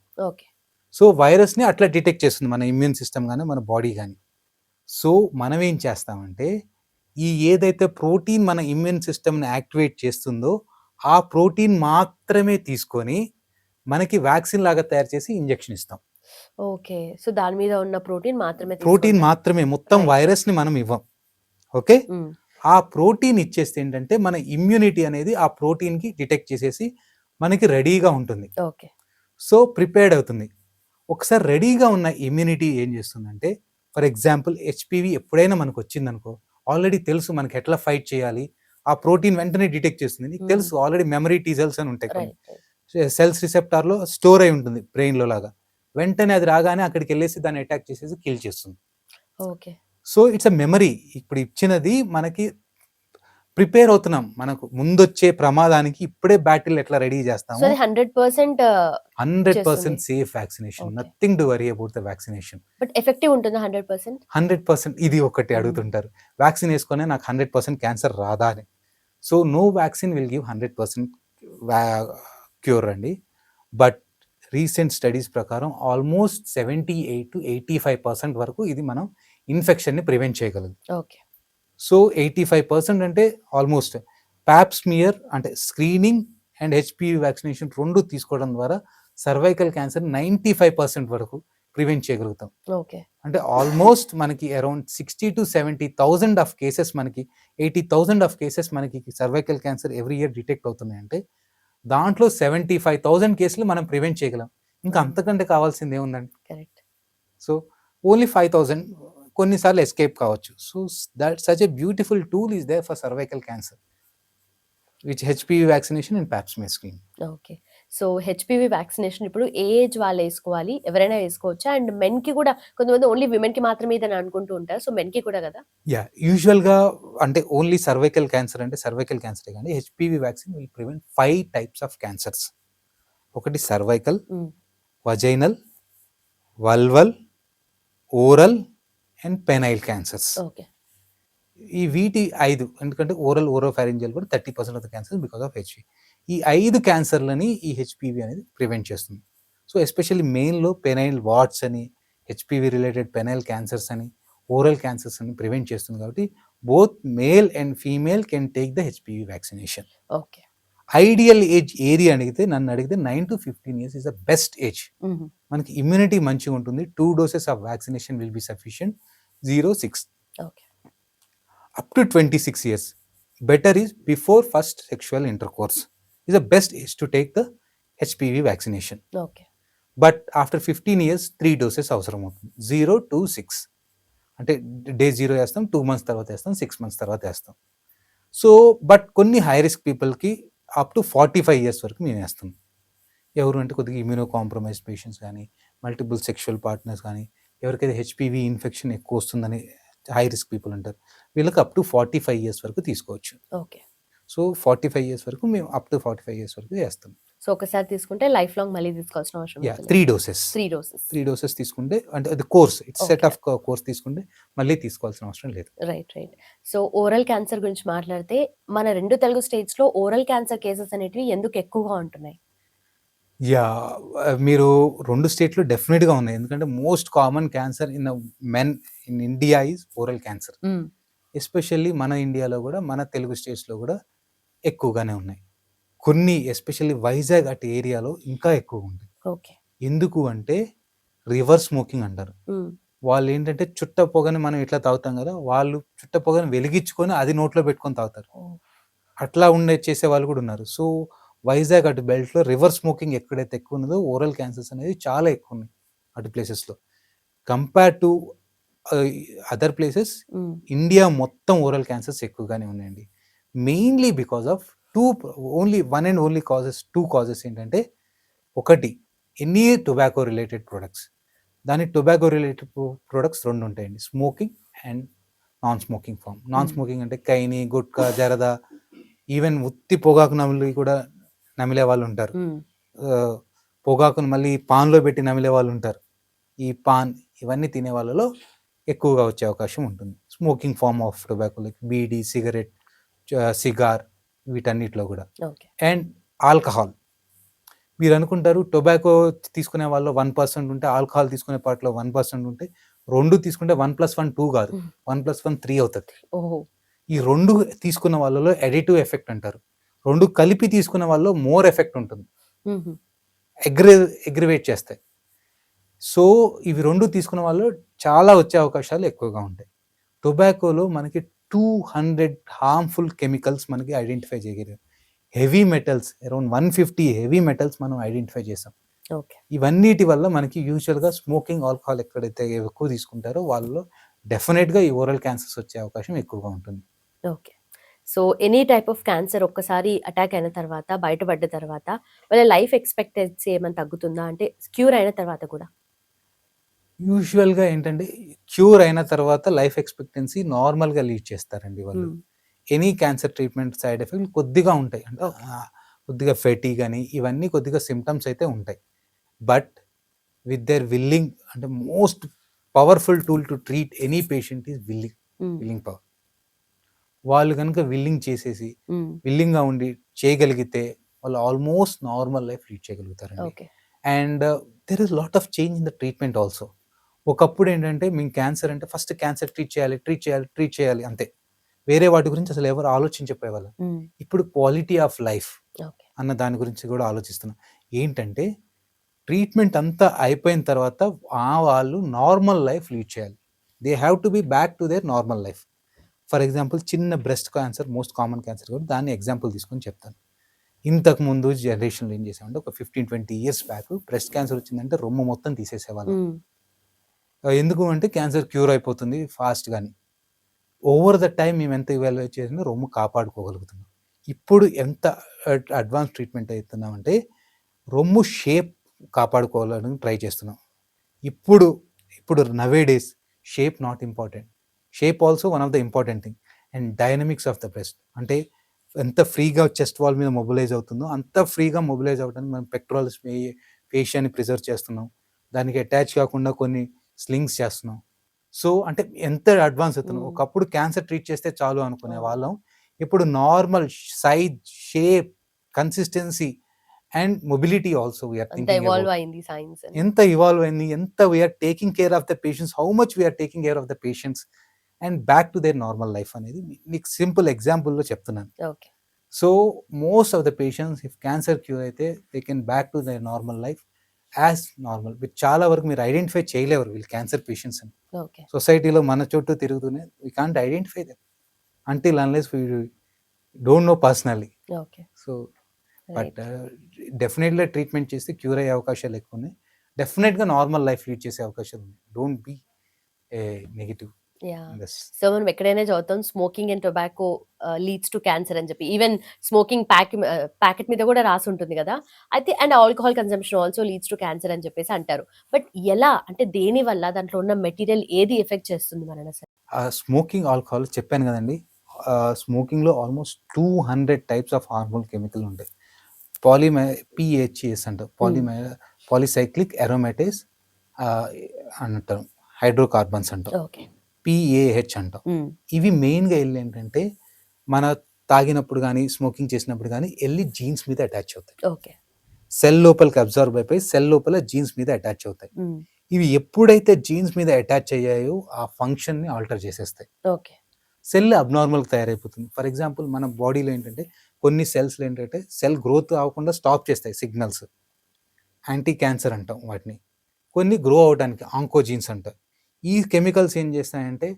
సో వైరస్ని అట్లా డిటెక్ట్ చేస్తుంది మన ఇమ్యూన్ సిస్టమ్ కానీ మన బాడీ కానీ. సో మనం ఏం చేస్తామంటే ఈ ఏదైతే ప్రోటీన్ మన ఇమ్యూన్ సిస్టమ్ని యాక్టివేట్ చేస్తుందో ఆ ప్రోటీన్ మాత్రమే తీసుకొని మనకి వ్యాక్సిన్ లాగా తయారు చేసి ఇంజెక్షన్ ఇస్తాం. ఓకే, సో దాని మీద ఉన్న ప్రోటీన్ మాత్రమే మొత్తం వైరస్ ని మనం ఇవ్వం. ఓకే, ఆ ప్రోటీన్ ఇచ్చేస్తే ఏంటంటే మన ఇమ్యూనిటీ అనేది ఆ ప్రోటీన్ కి డిటెక్ట్ చేసేసి మనకి రెడీగా ఉంటుంది. ఓకే, సో ప్రిపేర్డ్ అవుతుంది. ఒకసారి రెడీగా ఉన్న ఇమ్యూనిటీ ఏం చేస్తుందంటే, ఫర్ ఎగ్జాంపుల్ హెచ్పివి ఎప్పుడైనా మనకు వచ్చిందనుకో, ఆల్రెడీ తెలుసు మనకి ఎట్లా ఫైట్ చేయాలి, ఆ ప్రోటీన్ వెంటనే డిటెక్ట్ చేస్తుంది. నీకు తెలుసు ఆల్రెడీ మెమరీ టీ సెల్స్ అని ఉంటాయి, సెల్స్ రిసెప్టార్ లో స్టోర్ అయి ఉంటుంది బ్రెయిన్ లో లాగా. వెంటనే అది రాగానే అక్కడికి వెళ్ళేసి దాన్ని అటాక్ చేసేసి కిల్ చేస్తుంది. Okay, so it's a memory. ఇప్పుడు ఇచ్చినది మనకి ప్రిపేర్ అవుతున్నాం, మనకు ముందొచ్చే ప్రమాదానికి ఇప్పుడే బ్యాటిల్ ఎట్లా రెడీ చేస్తాము. 100% safe vaccination, nothing to worry about the vaccination. But effective ఉంటుందా? 100%. ఇది ఒకటి అడుగుతుంటారు, వ్యాక్సిన్ వేసుకునే నాకు 100% క్యాన్సర్ రాదా అని. So no vaccine will give 100% cure అండి. బట్ రీసెంట్ స్టడీస్ ప్రకారం ఆల్మోస్ట్ 78 to 85% వరకు ఇది మనం ఇన్ఫెక్షన్ని ప్రివెంట్ చేయగలదు. ఓకే, సో 85% అంటే ఆల్మోస్ట్ ప్యాప్స్మియర్ అంటే స్క్రీనింగ్ అండ్ హెచ్పివి వ్యాక్సినేషన్ రెండు తీసుకోవడం ద్వారా సర్వైకల్ క్యాన్సర్ 95% వరకు ప్రివెంట్ చేయగలుగుతాం. ఓకే, అంటే ఆల్మోస్ట్ మనకి అరౌండ్ 60 to 70,000 ఆఫ్ కేసెస్, మనకి 80,000 ఆఫ్ కేసెస్ మనకి cervical cancer every year detect అవుతున్నాయంటే దాంట్లో 75,000 కేసులు మనం ప్రివెంట్ చేయగలం. ఇంకా అంతకంటే కావాల్సింది ఏముందండి? కరెక్ట్. సో ఓన్లీ 5,000 కొన్నిసార్లు ఎస్కేప్ కావచ్చు. So that such a beautiful tool is there for cervical cancer, which HPV vaccination and pap smear screen. Okay, so HPV vaccination ఇప్పుడు ఏ ఏజ్ వాళ్ళు వేసుకోవాలి? ఎవరైనా వేసుకోవచ్చా? అండ్ మెన్ కి కూడా, కొంతమంది ఓన్లీ విమెన్ కి మాత్రమే ఇదని అనుకుంటూ ఉంటారు, సో మెన్ కి కూడా కదా? యా, యూజువల్ గా అంటే ఓన్లీ సర్వైకల్ క్యాన్సర్ అంటే సర్వైకల్ క్యాన్సర్ కానీ HPV vaccine will prevent 5 types of cancers. ఒకటి cervical, vaginal, vulval, oral and penile cancers. Okay, ఈ వీటి 5, ఎందుకంటే ఓరోఫారింజియల్ కూడా 30% of the cancer because of HP. ఈ 5 క్యాన్సర్లని ఈ హెచ్పివి అనేది ప్రివెంట్ చేస్తుంది. సో ఎస్పెషల్లీ మెయిన్లో పెనైల్ వాట్స్ అని, హెచ్పివి రిలేటెడ్ పెనైల్ క్యాన్సర్స్ అని, ఓరల్ క్యాన్సర్స్ అని ప్రివెంట్ చేస్తుంది. కాబట్టి both male and female can take the HPV vaccination. Okay, ideal age area నన్ను అడిగితే 9 to 15 years is the best age. మనకి ఇమ్యూనిటీ మంచిగా ఉంటుంది. 2 doses of vaccination will be sufficient. 0-6. Okay, up to 26 years. Better is before first sexual intercourse is the best age to take the HPV vaccination. Okay, But after 15 years 3 doses అవసరం అవుతుంది. 0 to 6 అంటే day 0 వేస్తాం, 2 months తర్వాత వేస్తాం, 6 months తర్వాత వేస్తాం. So but కొన్ని high risk పీపుల్కి అప్ టు 45 years వరకు మేము వేస్తాం. ఎవరు అంటే కొద్దిగా ఇమ్యూనో కాంప్రమైజ్ పేషెంట్స్ కానీ, మల్టిపుల్ సెక్షువల్ పార్ట్నర్స్ కానీ, ఎవరికైతే హెచ్పివి ఇన్ఫెక్షన్ ఎక్కువ వస్తుందని హై రిస్క్ పీపుల్ ఉంటారు, వీళ్ళకి అప్ టు 45 years వరకు తీసుకోవచ్చు. ఓకే, సో 45 years వరకు మేము అప్ టు 45 years వరకు చేస్తాం. సో ఒకసారి తీసుకుంటే లైఫ్ లాంగ్ మళ్ళీ తీసుకోవాల్సిన అవసరం లేదు. 3 doses. 3 doses తీసుకుంటే అంటే అది course, it's set of course తీసుకుంటే మళ్ళీ తీసుకోవాల్సిన అవసరం లేదు. రైట్. సో ఓరల్ క్యాన్సర్ గురించి మాట్లాడితే మన 2 తెలుగు స్టేట్స్ లో ఓరల్ క్యాన్సర్ కేసెస్ అనేటివి ఎందుకు ఎక్కువగా ఉంటున్నాయి? యా, మీరు 2 స్టేట్లు డెఫినెట్గా ఉన్నాయి. ఎందుకంటే most common cancer in men in India is oral cancer. Especially మన ఇండియాలో కూడా, మన తెలుగు స్టేట్స్లో కూడా ఎక్కువగానే ఉన్నాయి. కొన్ని ఎస్పెషల్లీ వైజాగ్ అటు ఏరియాలో ఇంకా ఎక్కువ ఉంది. ఓకే, ఎందుకు అంటే రివర్స్ స్మోకింగ్ అంటారు. వాళ్ళు ఏంటంటే చుట్ట పొగని మనం ఇట్లా తాగుతాం కదా, వాళ్ళు చుట్ట పొగని వెలిగించుకొని అది నోట్లో పెట్టుకొని తాగుతారు. అట్లా చేసే వాళ్ళు కూడా ఉన్నారు. సో వైజాగ్ అటు బెల్ట్లో రివర్స్ స్మోకింగ్ ఎక్కడైతే ఎక్కువ ఉన్నదో ఓరల్ క్యాన్సర్స్ అనేది చాలా ఎక్కువ ఉన్నాయి అటు ప్లేసెస్లో. Compare to other places, India మొత్తం ఓరల్ క్యాన్సర్స్ ఎక్కువగానే ఉన్నాయండి. మెయిన్లీ బికాస్ ఆఫ్ 2 causes ఏంటంటే ఒకటి ఎనీ టొబాకో రిలేటెడ్ ప్రొడక్ట్స్. దాని టొబాకో రిలేటెడ్ ప్రొడక్ట్స్ 2 ఉంటాయండి. Smoking and non smoking form. Non smoking అంటే కైని, గుట్కా, జరదా, ఈవెన్ ఉత్తి పొగాకు కూడా నమిలే వాళ్ళు ఉంటారు. పొగాకును మళ్ళీ పాన్లో పెట్టి నమిలే వాళ్ళు ఉంటారు. ఈ పాన్ ఇవన్నీ తినే వాళ్ళలో ఎక్కువగా వచ్చే అవకాశం ఉంటుంది. Smoking form of tobacco like bidi, cigarette, cigar, వీటన్నిటిలో కూడా. And alcohol. మీరు అనుకుంటారు టొబాకో తీసుకునే వాళ్ళు 1% ఉంటే, ఆల్కహాల్ తీసుకునే పాటలో 1% ఉంటే, 2 తీసుకుంటే 1+1 2 కాదు, 1+1 3 అవుతుంది. ఈ 2 తీసుకున్న వాళ్ళలో అడిటివ్ ఎఫెక్ట్ అంటారు. 2 కలిపి తీసుకున్న వాళ్ళలో మోర్ ఎఫెక్ట్ ఉంటుంది, అగ్రివేట్ చేస్తాయి. సో ఇవి 2 తీసుకున్న వాళ్ళు చాలా వచ్చే అవకాశాలు ఎక్కువగా ఉంటాయి. టొబాకోలో మనకి 200 హార్మ్ఫుల్ కెమికల్స్ మనకి ఐడెంటిఫై చేయగలిగారు. Heavy metals around 150 heavy metals మనం ఐడెంటిఫై చేసాం. ఇవన్నిటి వల్ల మనకి యూజువల్గా స్మోకింగ్, ఆల్కహాల్ ఎక్కడైతే ఎక్కువ తీసుకుంటారో వాళ్ళలో డెఫినెట్గా ఈ ఓరల్ క్యాన్సర్స్ వచ్చే అవకాశం ఎక్కువగా ఉంటుంది. Okay. So any type of cancer ఒక్కసారి అటాక్ అయిన తర్వాత, బయటపడ్డ తర్వాత వాళ్ళ లైఫ్ ఎక్స్పెక్టెన్సీ ఏమైనా తగ్గుతుందా? అంటే క్యూర్ అయిన తర్వాత కూడా? యూజువల్గా ఏంటంటే క్యూర్ అయిన తర్వాత లైఫ్ ఎక్స్పెక్టెన్సీ నార్మల్గా లీడ్ చేస్తారండి వాళ్ళు. Any cancer treatment side effect కొద్దిగా ఉంటాయి, అంటే కొద్దిగా ఫెటీగ్ అని ఇవన్నీ కొద్దిగా సిమ్టమ్స్ అయితే ఉంటాయి. బట్ విత్ దేర్ విల్లింగ్, అంటే most powerful tool to treat any patient is willing power. వాళ్ళు కనుక విల్లింగ్ చేసేసి విల్లింగ్గా ఉండి చేయగలిగితే వాళ్ళు ఆల్మోస్ట్ నార్మల్ లైఫ్ లీడ్ చేయగలుగుతారండి. And there is lot of change in the treatment also. ఒకప్పుడు ఏంటంటే మేము క్యాన్సర్ అంటే ఫస్ట్ క్యాన్సర్ ట్రీట్ చేయాలి అంతే, వేరే వాటి గురించి అసలు ఎవరు ఆలోచించకపోయేవాళ్ళు. ఇప్పుడు క్వాలిటీ ఆఫ్ లైఫ్ అన్న దాని గురించి కూడా ఆలోచిస్తున్నాం. ఏంటంటే ట్రీట్మెంట్ అంతా అయిపోయిన తర్వాత వాళ్ళు నార్మల్ లైఫ్ లీడ్ చేయాలి. They have to be back to their normal life. For example చిన్న breast cancer, most common cancer కూడా, దాన్ని ఎగ్జాంపుల్ తీసుకొని చెప్తాను. ఇంతకు ముందు జనరేషన్లో ఏం చేసామంటే ఒక 15-20 years బ్యాక్ బ్రెస్ట్ క్యాన్సర్ వచ్చిందంటే రొమ్ము మొత్తం తీసేసేవాళ్ళం. ఎందుకు అంటే క్యాన్సర్ క్యూర్ అయిపోతుంది ఫాస్ట్ గాని. ఓవర్ ద టైం మేము ఎంత ఇవాల్యుయేట్ చేసినా రొమ్ము కాపాడుకోగలుగుతున్నాం. ఇప్పుడు ఎంత అడ్వాన్స్ ట్రీట్మెంట్ అవుతున్నామంటే రొమ్ము షేప్ కాపాడుకోవాలని ట్రై చేస్తున్నాం. ఇప్పుడు nowadays shape not important, shape also one of the important thing. And dynamics of the breast, అంటే ఎంత ఫ్రీగా చెస్ట్ వాల్ మీద మొబిలైజ్ అవుతుందో అంత ఫ్రీగా మొబిలైజ్ అవ్వడానికి మనం పెక్టోరల్స్ ఫేషియాని ప్రిజర్వ్ చేస్తున్నాం. దానికి అటాచ్ కాకుండా కొన్ని స్లింగ్స్ చేస్తున్నాం. సో అంటే ఎంత అడ్వాన్స్ అవుతున్నాం. ఒకప్పుడు క్యాన్సర్ ట్రీట్ చేస్తే చాలు అనుకునే వాళ్ళం, ఇప్పుడు normal size, shape, consistency and mobility also we are thinking ఎంత ఇవాల్వ్ అయింది, ఎంత we are taking care of the patients, how much we are taking care of the patients and back to their normal life అనేది మీకు సింపుల్ ఎగ్జాంపుల్లో చెప్తున్నాను. So most of the patients if cancer cure అయితే they can back to their normal life as normal. చాలా వరకు మీరు identify చేయలేరు వీళ్ళు క్యాన్సర్ పేషెంట్స్ అని. సొసైటీలో మన చుట్టూ తిరుగుతూనే we can't identify them until unless we don't know personally. So but డెఫినెట్గా ట్రీట్మెంట్ చేస్తే క్యూర్ అయ్యే అవకాశాలు ఎక్కువ ఉన్నాయి. డెఫినెట్గా నార్మల్ లైఫ్ లీడ్ చేసే అవకాశాలు ఉన్నాయి. Don't be negative. సో మనం ఎక్కడైనా చదువుతాం smoking and tobacco leads to cancer అని చెప్పి, ఈవెన్ స్మోకింగ్ ప్యాకెట్ మీద కూడా రాసి ఉంటుంది కదా. అయితే and alcohol consumption also leads to cancer అని చెప్పేసి అంటారు. బట్ ఎలా, అంటే దేని వల్ల, దాంట్లో ఉన్న మెటీరియల్ ఏది ఎఫెక్ట్ చేస్తుంది మనల్ని? స్మోకింగ్, ఆల్కహాల్ చెప్పాను కదండి. స్మోకింగ్లో almost 200 types of hormone chemical ఉంటాయి. PHAS అంటారు, పాలిసైక్లిక్ అరోమాటేస్ అంటారు, హైడ్రోకార్బన్స్ అంటాం, PAH అంటాం. ఇవి మెయిన్గా వెళ్ళి ఏంటంటే మన తాగినప్పుడు కానీ స్మోకింగ్ చేసినప్పుడు కానీ వెళ్ళి జీన్స్ మీద అటాచ్ అవుతాయి. సెల్ లోపలికి అబ్జర్వ్ అయిపోయి సెల్ లోపల జీన్స్ మీద అటాచ్ అవుతాయి. ఇవి ఎప్పుడైతే జీన్స్ మీద అటాచ్ అయ్యాయో ఆ ఫంక్షన్ని ఆల్టర్ చేసేస్తాయి. సెల్ అబ్నార్మల్గా తయారైపోతుంది. ఫర్ ఎగ్జాంపుల్ మన బాడీలో ఏంటంటే కొన్ని సెల్స్లో ఏంటంటే సెల్ గ్రోత్ అవ్వకుండా స్టాప్ చేస్తాయి సిగ్నల్స్, యాంటీ క్యాన్సర్ అంటాం వాటిని. కొన్ని గ్రో అవడానికి ఆంకోజీన్స్ అంటారు. ఈ కెమికల్స్ ఏం చేస్తాయంటే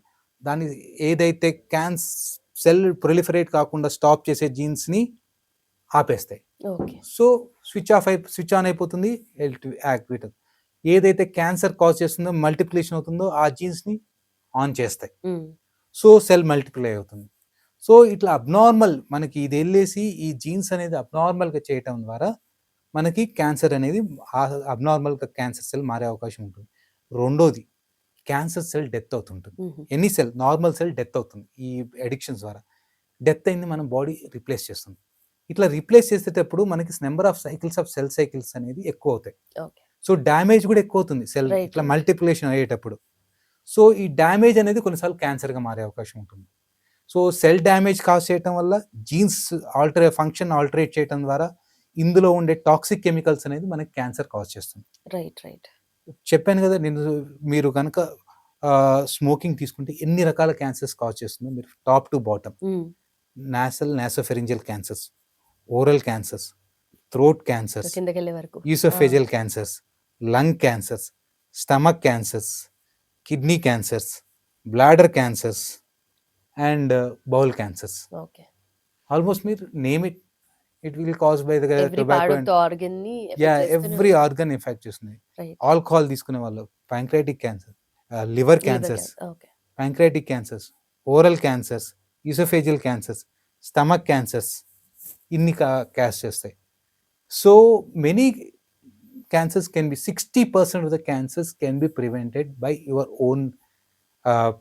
దాన్ని ఏదైతే సెల్ ప్రొలిఫరేట్ కాకుండా స్టాప్ చేసే జీన్స్ని ఆపేస్తాయి. సో స్విచ్ ఆన్ అయిపోతుంది, యాక్టివేట్. ఏదైతే క్యాన్సర్ కాజ్ చేస్తుందో, మల్టిప్లికేషన్ అవుతుందో ఆ జీన్స్ని ఆన్ చేస్తాయి. సో సెల్ మల్టిప్లై అవుతుంది. సో ఇట్లా అబ్నార్మల్ మనకి ఇది వెళ్ళేసి ఈ జీన్స్ అనేది అబ్నార్మల్గా చేయటం ద్వారా మనకి క్యాన్సర్ అనేది అబ్నార్మల్గా క్యాన్సర్ సెల్ మారే అవకాశం ఉంటుంది. రెండోది క్యాన్సర్ సెల్ డెత్ అవుతుంటుంది. Any cell normal cell death అవుతుంది ఈ అడిక్షన్స్ ద్వారా. డెత్ అయింది మన బాడీ రీప్లేస్ చేస్తుంది. ఇట్లా రీప్లేస్ చేసేటప్పుడు మనకి number of cycles of cell cycles అనేది ఎక్కువ అవుతాయి. ఓకే. సో డ్యామేజ్ కూడా ఎక్కువ అవుతుంది సెల్ Right, ఇట్లా right. మల్టిప్లికేషన్ అయ్యేటప్పుడు. సో ఈ డ్యామేజ్ అనేది కొన్నిసార్లు క్యాన్సర్గా మారే అవకాశం ఉంటుంది. సో సెల్ డ్యామేజ్ కాజ్ చేయటం వల్ల జీన్స్ ఫంక్షన్ ఆల్టరేట్ చేయడం ద్వారా ఇందులో ఉండే టాక్సిక్ కెమికల్స్ అనేది మనకి క్యాన్సర్ కాజ్ చేస్తుంది. రైట్. చెప్పాను కదా నేను, మీరు కనుక స్మోకింగ్ తీసుకుంటే ఎన్ని రకాల క్యాన్సర్స్ కాజ్ చేస్తుందో మీరు top to bottom. Nasopharyngeal cancers, oral cancers, throat cancers, కిందకెళ్ళే వరకు. Oesophageal cancers, lung cancers, stomach cancers, kidney cancers, bladder cancers and bowel cancers. Okay. Almost మీరు name it, it will cause by the every part of the organ ని every organ effect చేస్తుంది. Right. Alcohol తీసుకునే వాళ్ళు, pancreatic cancer, liver cancers, okay. Pancreatic cancers, oral cancers, oesophageal cancers, stomach cancers, ఇన్ని cause చేస్తాయి. So many cancers can be 60% of the cancers can be prevented by your own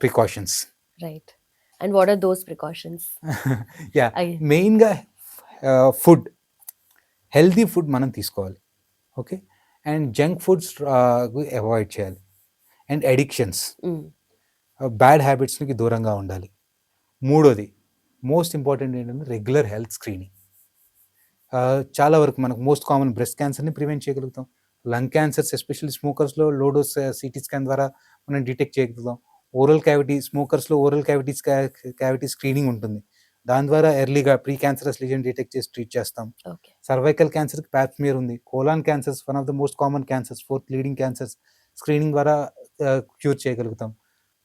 precautions. Right. And what are those precautions? మెయిన్గా food, healthy food మనం తీసుకోవాలి. Okay. And junk foods avoid చేయాలి. And addictions, bad హ్యాబిట్స్కి దూరంగా ఉండాలి. మూడోది most important ఏంటంటే regular health screening. చాలా వరకు మనకు మోస్ట్ కామన్ బ్రెస్ట్ క్యాన్సర్ని ప్రివెంట్ చేయగలుగుతాం. లంగ్ క్యాన్సర్స్ ఎస్పెషల్లీ స్మోకర్స్లో లోడోస్ సిటీ స్కాన్ ద్వారా మనం డిటెక్ట్ చేయగలుగుతాం. ఓరల్ క్యావిటీ, స్మోకర్స్లో ఓరల్ క్యావిటీ స్క్రీనింగ్ ఉంటుంది. దాని ద్వారా ఎర్లీగా ప్రీ క్యాన్సరస్ లీజన్ డిటెక్ట్ చేసి ట్రీట్ చేస్తాం. సర్వైకల్ క్యాన్సర్కి ప్యాప్స్మియర్ ఉంది. Colon cancers one of the most common cancers, 4th leading cancers screening ద్వారా క్యూర్ చేయగలుగుతాం.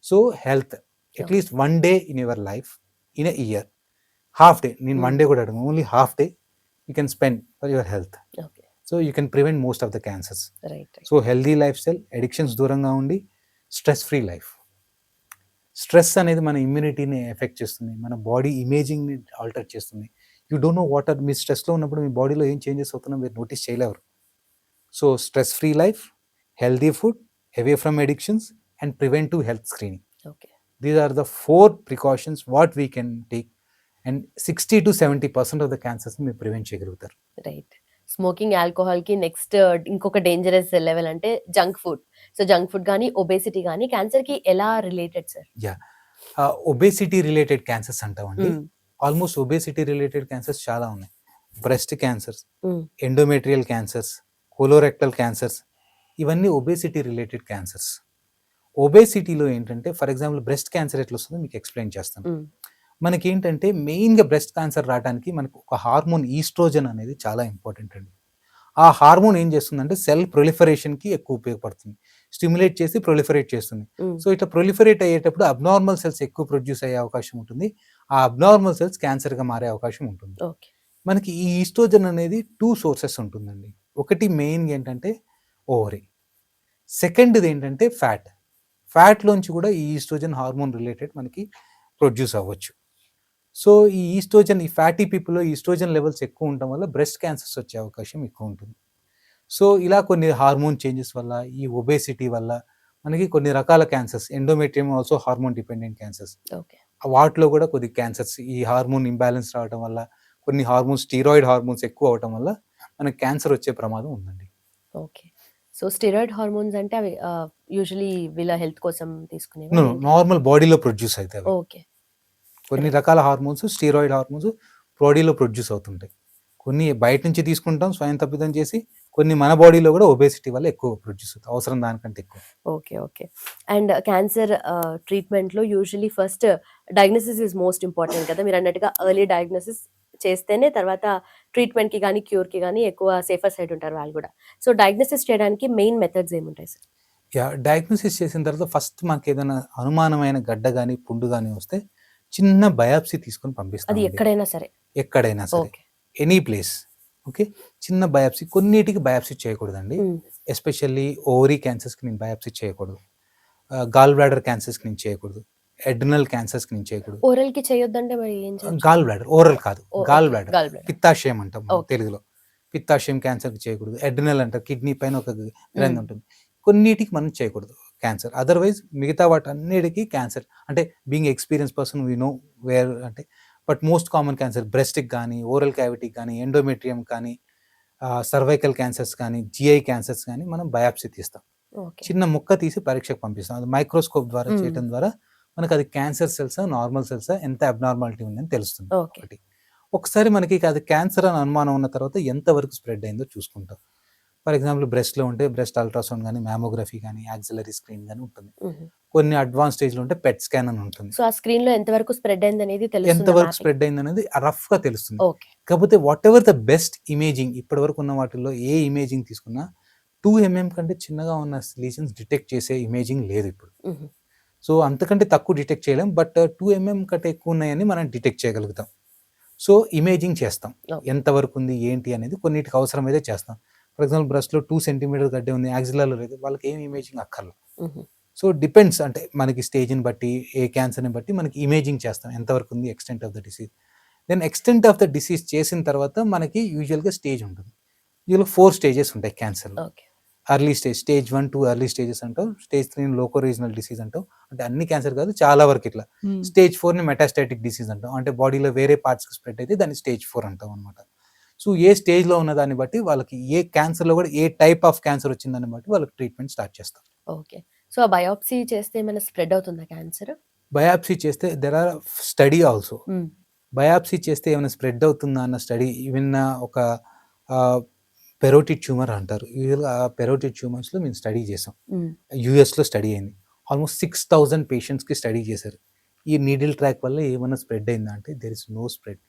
So health at least 1 day in your life in a year, half day, నేను 1 day కూడా అడగను, only half day you can spend for your health. Okay. So you can prevent most of the cancers. Right. So healthy lifestyle, addictions దూరంగా ఉండి stress free life. Stress అనేది మన ఇమ్యూనిటీని effect చేస్తుంది, మన body ఇమేజింగ్ని ఆల్టర్ చేస్తుంది. You don't know what are, మీ స్ట్రెస్లో ఉన్నప్పుడు మీ బాడీలో ఏం చేంజెస్ అవుతున్నా మీరు నోటీస్ చేయలేరు. So stress free life, healthy food, away from addictions and preventive health screening. Okay. These are the 4 precautions what we can take. And 60 to 70% of the cancers మీరు ప్రివెంట్ చేయగలుగుతారు. రైట్. స్మోకింగ్, ఆల్కహాల్ కి next ఇంకొక dangerous level అంటే junk food. So junk food కానీ obesity కానీ cancer కి ఎలా related sir? Obesity related cancers అంటామండి. ఆల్మోస్ట్ ఒబేసిటీ రిలేటెడ్ క్యాన్సర్స్ చాలా ఉన్నాయి. Breast cancers, endometrial cancers, colorectal cancers, ఇవన్నీ ఒబేసిటీ రిలేటెడ్ క్యాన్సర్స్. ఒబేసిటీలో ఏంటంటే ఫర్ ఎగ్జాంపుల్ బ్రెస్ట్ క్యాన్సర్ ఎట్లా వస్తుందో మీకు ఎక్స్ప్లెయిన్ చేస్తాను. మనకి ఏంటంటే మెయిన్గా బ్రెస్ట్ క్యాన్సర్ రావడానికి మనకు ఒక హార్మోన్ ఈస్ట్రోజన్ అనేది చాలా ఇంపార్టెంట్ అండి. ఆ హార్మోన్ ఏం చేస్తుందంటే సెల్ ప్రొలిఫరేషన్కి ఎక్కువ ఉపయోగపడుతుంది, స్టిమ్యులేట్ చేసి ప్రొలిఫరేట్ చేస్తుంది. సో ఇట్లా ప్రొలిఫరేట్ అయ్యేటప్పుడు అబ్నార్మల్ సెల్స్ ఎక్కువ ప్రొడ్యూస్ అయ్యే అవకాశం ఉంటుంది. ఆ అబ్నార్మల్ సెల్స్ క్యాన్సర్గా మారే అవకాశం ఉంటుంది. మనకి ఈ ఈస్ట్రోజన్ అనేది 2 sources ఉంటుందండి. ఒకటి మెయిన్గా ఏంటంటే ఓవరీ, సెకండ్ది ఏంటంటే ఫ్యాట్లోంచి కూడా ఈ ఈస్ట్రోజన్ హార్మోన్ రిలేటెడ్ మనకి ప్రొడ్యూస్ అవ్వచ్చు. సో ఈ ఈస్ట్రోజన్, ఈ ఫ్యాటీ పీపుల్లో ఈస్ట్రోజన్ లెవెల్స్ ఎక్కువ ఉండటం వల్ల బ్రెస్ట్ క్యాన్సర్స్ వచ్చే అవకాశం ఎక్కువ ఉంటుంది. సో ఇలా కొన్ని హార్మోన్ చేంజెస్ వల్ల, ఈ ఒబేసిటీ వల్ల మనకి కొన్ని రకాల cancers, endometrium also hormone dependent cancers, వాటిలో కూడా కొద్ది క్యాన్సర్స్ ఈ హార్మోన్ ఇంబ్యాలెన్స్ రావడం వల్ల, కొన్ని హార్మోన్స్, స్టీరాయిడ్ హార్మోన్స్ ఎక్కువ అవడం వల్ల మనకి క్యాన్సర్ వచ్చే ప్రమాదం ఉందండి. ఓకే. సో స్టెరాయిడ్ హార్మోన్స్ అంటే అవి యూజువల్లీ వీళ్ళ హెల్త్ కోసం తీసుకునేవి? నార్మల్ బాడీలో ప్రొడ్యూస్ అవుతాయి. ఓకే. కొన్ని రకాల హార్మోన్స్, స్టీరాయిడ్ హార్మోన్స్ బాడీలో ప్రొడ్యూస్ అవుతుంటాయి. కొన్ని బయట నుంచి తీసుకుంటాం స్వయం తప్పిదం చేసి, కొన్ని మన బాడీలో కూడా ఒబేసిటీ వల్ల ఎక్కువ ప్రొడ్యూస్ అవుతాయి, అవసరం దానికంటే ఎక్కువ. ఓకే. అండ్ క్యాన్సర్ ట్రీట్మెంట్లో usually first diagnosis is most important కదా, మీరు అన్నట్టుగా ఎర్లీ డయాగ్నోసిస్ చేస్తేనే తర్వాత ట్రీట్మెంట్కి కానీ క్యూర్కి కానీ ఎక్కువ సేఫర్ సైడ్ ఉంటారు వాళ్ళు కూడా. సో డయాగ్నోసిస్ చేయడానికి మెయిన్ మెథడ్స్ ఏముంటాయి సార్? డయాగ్నోసిస్ చేసిన తర్వాత ఫస్ట్ మాకు ఏదైనా అనుమానమైన గడ్డ కానీ పుండు కానీ వస్తే చిన్న బయాప్సీ తీసుకొని పంపిస్తాం. అది ఎక్కడైనా సరే ఎనీ ప్లేస్. ఓకే, చిన్న బయాప్సీ. కొన్నిటికి బయాప్సీ చేయకూడదండి. ఎస్పెషల్లీ ఓవరీ క్యాన్సర్స్కి నేను బయాప్సీ చేయకూడదు, గాల్ బ్లాడర్ క్యాన్సర్స్కి నేను చేయకూడదు, అడ్రినల్ క్యాన్సర్స్కి నేను చేయకూడదు. ఓరల్కి చేయొద్దంటే మరి ఏం చేయాలి? గాల్ బ్లాడర్, ఓరల్ కాదు, గాల్ బ్లాడర్, పిత్తాశయం అంటాం తెలుగులో. పిత్తాశయం క్యాన్సర్కి చేయకూడదు. అడ్రినల్ అంటారు, కిడ్నీ పైన ఒక గ్రంథి ఉంటుంది. కొన్నిటికి మనం చేయకూడదు క్యాన్సర్. అదర్వైజ్ మిగతా వాటన్నిటికీ క్యాన్సర్ అంటే being experience person we know where అంటే. బట్ మోస్ట్ కామన్ క్యాన్సర్ బ్రెస్ట్కి కానీ, ఓరల్ క్యావిటీకి కానీ, ఎండోమెట్రియం కానీ, సర్వైకల్ క్యాన్సర్స్ కానీ, జిఐ క్యాన్సర్స్ కానీ మనం బయాప్సీ తీస్తాం. ఓకే. చిన్న ముక్క తీసి పరీక్షకు పంపిస్తాం. అది మైక్రోస్కోప్ ద్వారా చేయడం ద్వారా మనకు అది క్యాన్సర్ సెల్సా, నార్మల్ సెల్సా, ఎంత అబ్నార్మాలిటీ ఉందని తెలుస్తుంది. ఓకే. ఒకటి. ఒకసారి మనకి అది క్యాన్సర్ అని అనుమానం ఉన్న తర్వాత ఎంతవరకు స్ప్రెడ్ అయిందో చూసుకుంటాం. ఫర్ ఎగ్జాంపుల్ బ్రెస్ట్లో ఉంటే బ్రెస్ట్ అల్ట్రాసౌండ్ కానీ, మ్యామోగ్రఫీ కానీ, యాక్సిలరీ స్క్రీన్ కానీ ఉంటుంది. కొన్ని అడ్వాన్స్ స్టేజ్లో ఉంటే పెట్ స్కాన్ అని ఉంటుంది. సో ఆ స్క్రీన్ లో ఎంతవరకు స్ప్రెడ్ అయింది అనేది తెలుస్తుంది. ఎంతవరకు స్ప్రెడ్ అయింది అనేది రఫ్గా తెలుస్తుంది. ఓకే. కాకపోతే what ever the best imaging ఇప్పటి వరకు ఉన్న వాటిల్లో ఏ ఇమేజింగ్ తీసుకున్నా 2 mm కంటే చిన్నగా ఉన్న లీజన్స్ డిటెక్ట్ చేసే ఇమేజింగ్ లేదు ఇప్పుడు. సో అంతకంటే తక్కువ డిటెక్ట్ చేయలేం, బట్ 2 mm కంటే ఎక్కువ ఉన్నాయని మనం డిటెక్ట్ చేయగలుగుతాం. సో ఇమేజింగ్ చేస్తాం. ఎంతవరకు ఉంది ఏంటి అనేది కొన్నిటికి అవసరమైతే చేస్తాం. ఫర్ ఎగ్జాంపుల్ బ్రెస్ట్లో 2 cm గడ్డే ఉంది, యాక్సిలర్లో లేదు, వాళ్ళకి ఏం ఇమేజింగ్ అక్కర్లేదు. సో డిపెండ్స్, అంటే మనకి స్టేజ్ని బట్టి, ఏ క్యాన్సర్ని బట్టి మనకి ఇమేజింగ్ చేస్తాం ఎంతవరకు ఉంది, extent of the disease. Then extent of the disease చేసిన తర్వాత మనకి యూజువల్గా స్టేజ్ ఉంటుంది. యూజువల్గా 4 స్టేజెస్ ఉంటాయి క్యాన్సర్లో. Early stage, stage 1, 2 early stages అంటాం. స్టేజ్ 3 లోకో రీజనల్ డిసీజ్ అంటాం. అంటే అన్ని క్యాన్సర్ కాదు, చాలా వరకు ఇట్లా. స్టేజ్ 4ని మెటాస్టాటిక్ డిసీజ్ అంటాం. అంటే బాడీలో వేరే పార్ట్స్కి స్ప్రెడ్ అయితే దాన్ని స్టేజ్ 4 అంటాం అనమాట. సో ఏ స్టేజ్లో ఉన్న దాన్ని బట్టి వాళ్ళకి, ఏ క్యాన్సర్లో కూడా ఏ టైప్ ఆఫ్ క్యాన్సర్ వచ్చిందని బట్టి వాళ్ళకి ట్రీట్మెంట్ స్టార్ట్ చేస్తాం. ఓకే. సో ఆ బయాప్సీ చేస్తే ఏమైనా స్ప్రెడ్ అవుతుందా క్యాన్సర్? బయాప్సీ చేస్తే there are study also. Biopsy చేస్తే ఏమైనా స్ప్రెడ్ అవుతుందా అన్న స్టడీ ఈవెన్ ఒక పెరోటిడ్ ట్యూమర్ అంటారు. యూజువల్గా ఆ పెరోటిడ్ ట్యూమర్స్లో మేము స్టడీ చేసాం. యూఎస్లో స్టడీ అయింది. ఆల్మోస్ట్ 6,000 పేషెంట్స్కి స్టడీ చేశారు. ఈ నీడిల్ ట్రాక్ వల్ల ఏమైనా స్ప్రెడ్ అయిందా అంటే there is no spread.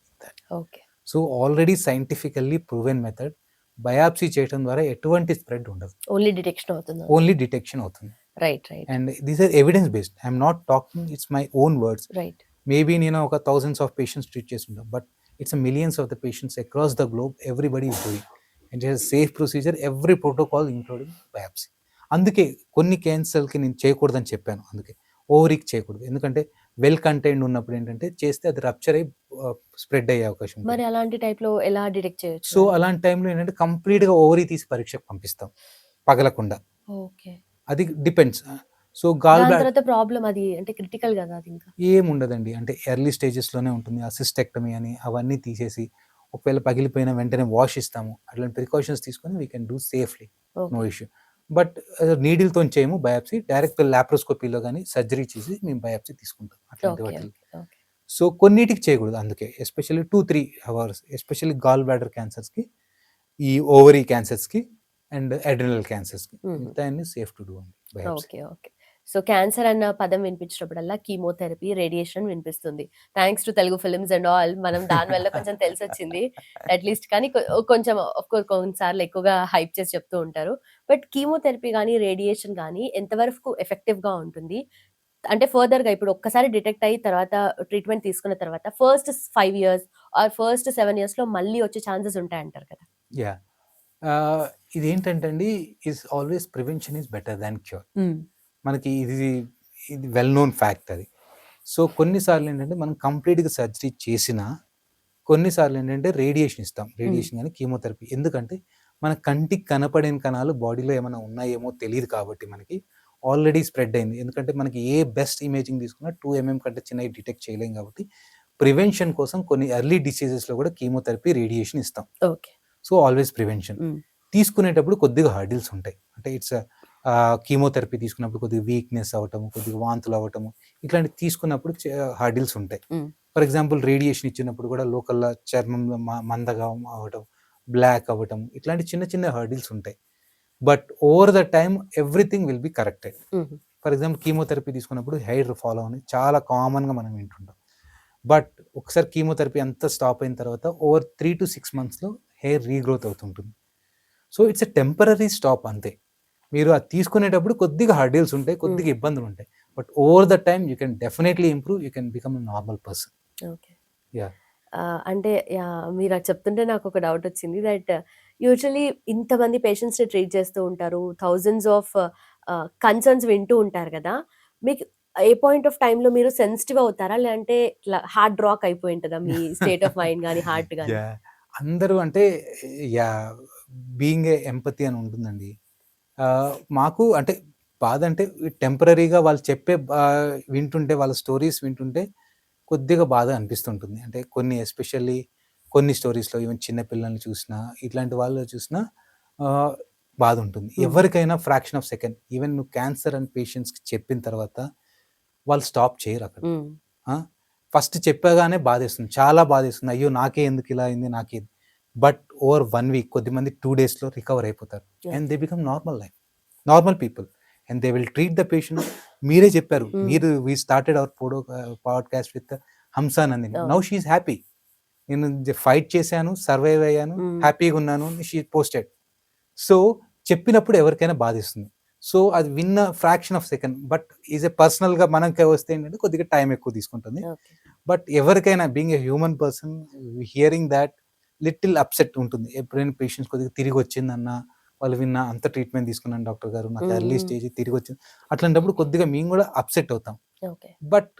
Okay. So already scientifically proven method. Biopsy చేయడం ద్వారా ఎటువంటి స్ప్రెడ్ ఉండదు, ఓన్లీ డిటెక్షన్ అవుతుంది. ఓన్లీ డిటెక్షన్ అవుతుంది. Right. And these are evidence based. I'm not talking, it's my own words. Right. Maybe నేను ఒక thousands of patients treat చేస్తుంటాం, but it's millions of the patients across the globe, everybody is doing. And it safe procedure, every protocol including biopsy. అందుకే కొన్ని క్యాన్సర్కి నేను చేయకూడదని చెప్పాను. అందుకే ఓవరీకి చేయకూడదు, ఎందుకంటే వెల్ కంటైన్డ్ ఉన్నప్పుడు ఏంటంటే చేస్తే అది రప్చర్ అయ్యి స్ప్రెడ్ అయ్యే అవకాశం ఉంది. మరి అలాంటి టైప్లో ఎలా డిటెక్ట్ చేయొచ్చు? సో అలాంటి టైంలో ఏంటంటే కంప్లీట్గా ఓవరీ తీసి పరీక్షకు పంపిస్తాం పగలకుండా. ఓకే. అది డిపెండ్స్. సో గాల్ బ్లాడర్ తర్వాత ప్రాబ్లం అది అంటే క్రిటికల్ కదా అది ఇంకా? ఏముండదండి, అంటే ఎర్లీ స్టేజెస్లోనే ఉంటుంది. ఆ సిస్టెక్టమీ అని అవన్నీ తీసేసి ఒకవేళ పగిలిపోయిన వెంటనే వాష్ ఇస్తాము. అట్లాంటి ప్రికాషన్స్ తీసుకొని we can do safely, no issue. But నీడిల్తో చేయము బయాప్సీ, డైరెక్ట్ ల్యాప్రోస్కోపీలో కానీ సర్జరీ చేసి మేము బయాప్సీ తీసుకుంటాం అట్లాంటి వాటికి. సో కొన్నిటికి చేయకూడదు, అందుకే especially 2-3 hours, especially gallbladder క్యాన్సర్స్కి, ఈ ఓవరీ క్యాన్సర్స్కి అండ్ అడ్రినల్ క్యాన్సర్స్కి మిగతా అన్ని సేఫ్ టు డూ అండి biopsy. Okay. Okay. So cancer అన్న పదం వినిపించినప్పుడల్లా కీమోథెరపీ, రేడియేషన్ వినిపిస్తుంది. Thanks to Telugu films and all మనం దాని వల్ల కొంచెం తెలిసి వచ్చింది అట్లీస్ట్. కానీ కొంచెం కొన్నిసార్లు ఎక్కువగా హైప్ చేసి చెప్తూ ఉంటారు. బట్ కీమోథెరపీ కానీ, రేడియేషన్ కానీ ఎంతవరకు ఎఫెక్టివ్గా ఉంటుంది? అంటే ఫర్దర్గా ఇప్పుడు ఒక్కసారి డిటెక్ట్ అయ్యి తర్వాత ట్రీట్మెంట్ తీసుకున్న తర్వాత ఫస్ట్ 5 years ఆర్ ఫస్ట్ 7 yearsలో మళ్ళీ వచ్చే ఛాన్సెస్ ఉంటాయంటారు కదా? యా, ఇదేంటంటే అండి, is always prevention is better than cure. మనకి ఇది వెల్ నోన్ ఫ్యాక్ట్ అది. సో కొన్నిసార్లు ఏంటంటే మనం కంప్లీట్గా సర్జరీ చేసినా, కొన్నిసార్లు ఏంటంటే రేడియేషన్ ఇస్తాం, రేడియేషన్ కానీ కీమోథెరపీ. ఎందుకంటే మన కంటికి కనపడిన కణాలు బాడీలో ఏమైనా ఉన్నాయేమో తెలియదు కాబట్టి మనకి ఆల్రెడీ స్ప్రెడ్ అయింది. ఎందుకంటే మనకి ఏ బెస్ట్ ఇమేజింగ్ తీసుకున్నా 2 mm కంటే చిన్నవి డిటెక్ట్ చేయలేం కాబట్టి ప్రివెన్షన్ కోసం కొన్ని ఎర్లీ డిసీజెస్లో కూడా కీమోథెరపీ, రేడియేషన్ ఇస్తాం. ఓకే. So always prevention. తీసుకునేటప్పుడు కొద్దిగా హర్డిల్స్ ఉంటాయి. అంటే ఇట్స్ కీమోథెరపీ తీసుకున్నప్పుడు కొద్దిగా వీక్నెస్ అవ్వటము, కొద్దిగా వాంతులు అవ్వటము, ఇట్లాంటివి తీసుకున్నప్పుడు హర్డిల్స్ ఉంటాయి. ఫర్ ఎగ్జాంపుల్ రేడియేషన్ ఇచ్చినప్పుడు కూడా లోకల్గా చర్మం మందగా అవ్వటం, బ్లాక్ అవ్వటం, ఇట్లాంటి చిన్న చిన్న హర్డిల్స్ ఉంటాయి. But over the time everything will be corrected. For example chemotherapy తీసుకున్నప్పుడు హెయిర్ ఫాల్ అవని చాలా కామన్గా మనం వింటుంటాం. బట్ ఒకసారి కీమోథెరపీ అంతా స్టాప్ అయిన తర్వాత ఓవర్ 3 to 6 monthsలో హెయిర్ రీగ్రోత్ అవుతుంటుంది. So it's a temporary stop అంతే. మీరు అది తీసుకునేటప్పుడు కొద్దిగా హర్డిల్స్ ఉంటాయి, కొద్దిగా ఇబ్బందులు ఉంటాయి. But over the time you can definitely improve, you can become a normal person. Okay. Yeah, అంటే మీరు అది చెప్తుంటే నాకు ఒక డౌట్ వచ్చింది. దట్ యూజువలీ ఇంతమంది పేషెంట్స్ని ట్రీట్ చేస్తూ ఉంటారు, థౌజండ్స్ ఆఫ్ కన్సర్న్స్ వింటూ ఉంటారు కదా. మీకు ఏ పాయింట్ ఆఫ్ టైంలో మీరు సెన్సిటివ్ అవుతారా, లేదంటే ఇట్లా హార్డ్ రాక్ అయిపోయి ఉంటుందా మీ స్టేట్ ఆఫ్ మైండ్ కానీ హార్ట్ కానీ? అందరూ అంటే యాహ్! బీయింగ్ ఏ ఎంపతి అని ఉంటుందండి. మాకు అంటే బాధ అంటే టెంపరరీగా వాళ్ళు చెప్పే వింటుంటే వాళ్ళ స్టోరీస్ వింటుంటే కొద్దిగా బాధ అనిపిస్తుంటుంది. అంటే కొన్ని ఎస్పెషల్లీ కొన్ని స్టోరీస్‌లో ఈవెన్ చిన్న పిల్లల్ని చూసినా, ఇట్లాంటి వాళ్ళు చూసినా ఆహ్, బాధుంటుంది. ఎవరికైనా ఫ్రాక్షన్ ఆఫ్ సెకండ్ ఈవెన్ నువ్వు క్యాన్సర్ అని పేషెంట్స్‌కి చెప్పిన తర్వాత వాళ్ళు స్టాప్ చేయరక్కడ. ఆ! ఫస్ట్ చెప్పగానే బాధేస్తుంది. చాలా బాధేస్తుంది. అయ్యో! నాకే ఎందుకు ఇలా అయింది? నాకే బట్ ఓవర్ 1 వీక్ కొద్దిమంది 2 డేస్‌లో రికవర్ అయిపోతారు. And they become normal life. Normal people. And they will treat the patient. మీరే చెప్పారు. మీరు we started our podcast with Hamsa Nandini. Now she is happy. నేను ఫైట్ చేశాను, సర్వైవ్ అయ్యాను, హ్యాపీగా ఉన్నాను షీ పోస్టెడ్. సో, చెప్పినప్పుడు ఎవరికైనా బాధేస్తుంది. సో, అది విన్న fraction of second but is a పర్సనల్‌గా మనకి వస్తే ఏంటంటే కొద్దిగా టైం ఎక్కువ తీసుకుంటుంది. ఓకే. బట్ ఎవరికైనా being a human person hearing thought little upset ఉంటుంది. ఎప్పుడైనా పేషెంట్స్ కొద్దిగా తిరిగొచ్చిందన్నా, వాళ్ళు విన్నా అంత ట్రీట్మెంట్ తీసుకున్నాను డాక్టర్ గారు. నాకు ఎర్లీ స్టేజ్ తిరిగొచ్చింది. అట్లాంటప్పుడు కొద్దిగా మేము గూడా అప్సెట్ అవుతాం. Okay. But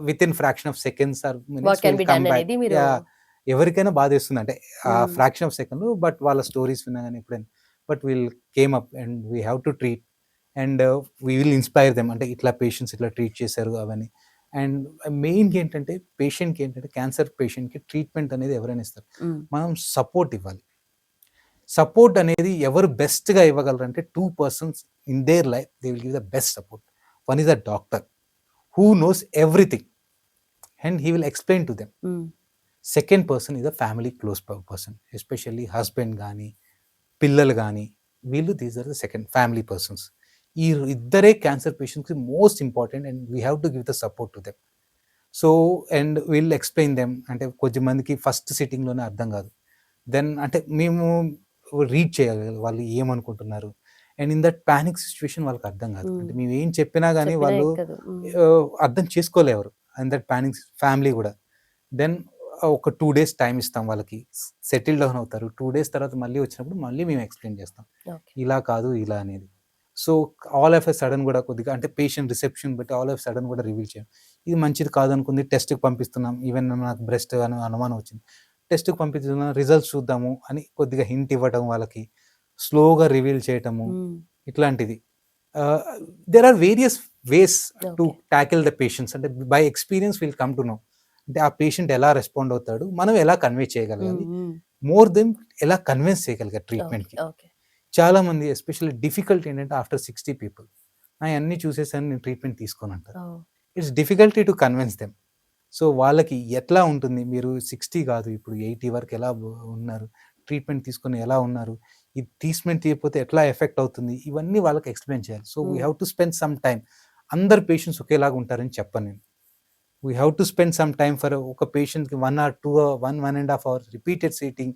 within fraction of seconds or what minutes can will be come done back. అనేది మీరు యాహ్! ఎవరికైనా బాధేస్తుంది. అంటే ఆ ఫ్రాక్షన్ ఆఫ్ సెకండ్ బట్ వాళ్ళ స్టోరీస్ విన్నా గాని ఎప్పుడైనా but we'll came up and we have to treat and we will inspire them. అంటే ఇట్లా పేషెంట్స్ ఇట్లా ట్రీట్ చేశారు అవన్నీ. అండ్ మెయిన్‌గా ఏంటంటే పేషెంట్‌కి ఏంటంటే క్యాన్సర్ పేషెంట్‌కి ట్రీట్మెంట్ అనేది ఎవరైనా ఇస్తారు. మనం సపోర్ట్ ఇవ్వాలి. సపోర్ట్ అనేది ఎవరు బెస్ట్‌గా ఇవ్వగలరంటే 2 persons in their life they will give the best support. One is a doctor who knows everything and he will explain to them. Second person is a family close person. Especially husband గానీ, పిల్లలు గానీ వీళ్ళు these are the second family persons. ఈ ఇద్దరే cancer పేషెంట్స్‌కి most important and we have to give the support to them. So, and will explain them. అంటే కొద్దిమందికి first సిట్టింగ్‌లోనే అర్థం కాదు. దెన్ అంటే మేము రీడ్ చేయగలగాలి వాళ్ళు ఏమనుకుంటున్నారు. And in that panic situation వాళ్ళకి అర్థం కాదు. అంటే మేము ఏం చెప్పినా గానీ చెప్పినా వాళ్ళు ఎక్కదు. అర్థం చేసుకోలేరు. అండ్ దట్ పానిక్ ఫ్యామిలీ గూడా. దెన్ ఒక 2 డేస్ టైమ్ ఇస్తాం వాళ్ళకి. సెటిల్ డౌన్ అవుతారు. 2 డేస్ తర్వాత మళ్ళీ వచ్చినప్పుడు మళ్ళీ మేము ఎక్స్‌ప్లెయిన్ చేస్తాం. ఓకే. ఇలా కాదు ఇలా అనేది. So, all of a sudden గూడా కొద్దిగా అంటే పేషెంట్ రిసెప్షన్ బట్టి ఆల్ ఆఫ్ ఎ సడెన్ గూడా రివీల్ చేయం. ఇది మంచిది కాదనుకుంది టెస్ట్‌కి పంపిస్తున్నాం. ఈవెన్ నాకు బ్రెస్ట్ అని అనుమానం వచ్చింది. టెస్ట్‌కి పంపించుతున్నాం రిజల్ట్స్ చూద్దాము అని కొద్దిగా హింట్ ఇవ్వడం వాళ్ళకి. స్లోగా రివీల్ చేయటము ఇట్లాంటిది. There are various ways to okay. Tackle the patients. అంటే by experience will come to know. అంటే ఆ పేషెంట్ ఎలా రెస్పాండ్ అవుతాడు, మనం ఎలా కన్వే చేయగలగాలి. మోర్ దెన్ ఎలా కన్విన్స్ చేయగలిగారు ట్రీట్మెంట్‌కి. ఓకే. చాలామంది ఎస్పెషల్లీ డిఫికల్ట్ ఏంటంటే ఆఫ్టర్ 60 పీపుల్ అయన్నీ చూసేసాను నేను ట్రీట్మెంట్ తీసుకోనంటారు. It's difficulty to convince them. So, వాళ్ళకి ఎట్లా ఉంటుంది మీరు 60 కాదు ఇప్పుడు 80 వరకు ఎలా ఉన్నారు, ట్రీట్మెంట్ తీసుకొని ఎలా ఉన్నారు, ఈ ట్రీట్మెంట్ తీయకపోతే ఎట్లా ఎఫెక్ట్ అవుతుంది, ఇవన్నీ వాళ్ళకి ఎక్స్‌ప్లెయిన్ చేయాలి. So, we have to spend some time. అందరు పేషెంట్స్ ఒకేలాగా ఉంటారని చెప్పను నేను. We have to spend some time for ఒక పేషెంట్‌కి 1 or 2 1, 1½ hour repeated sitting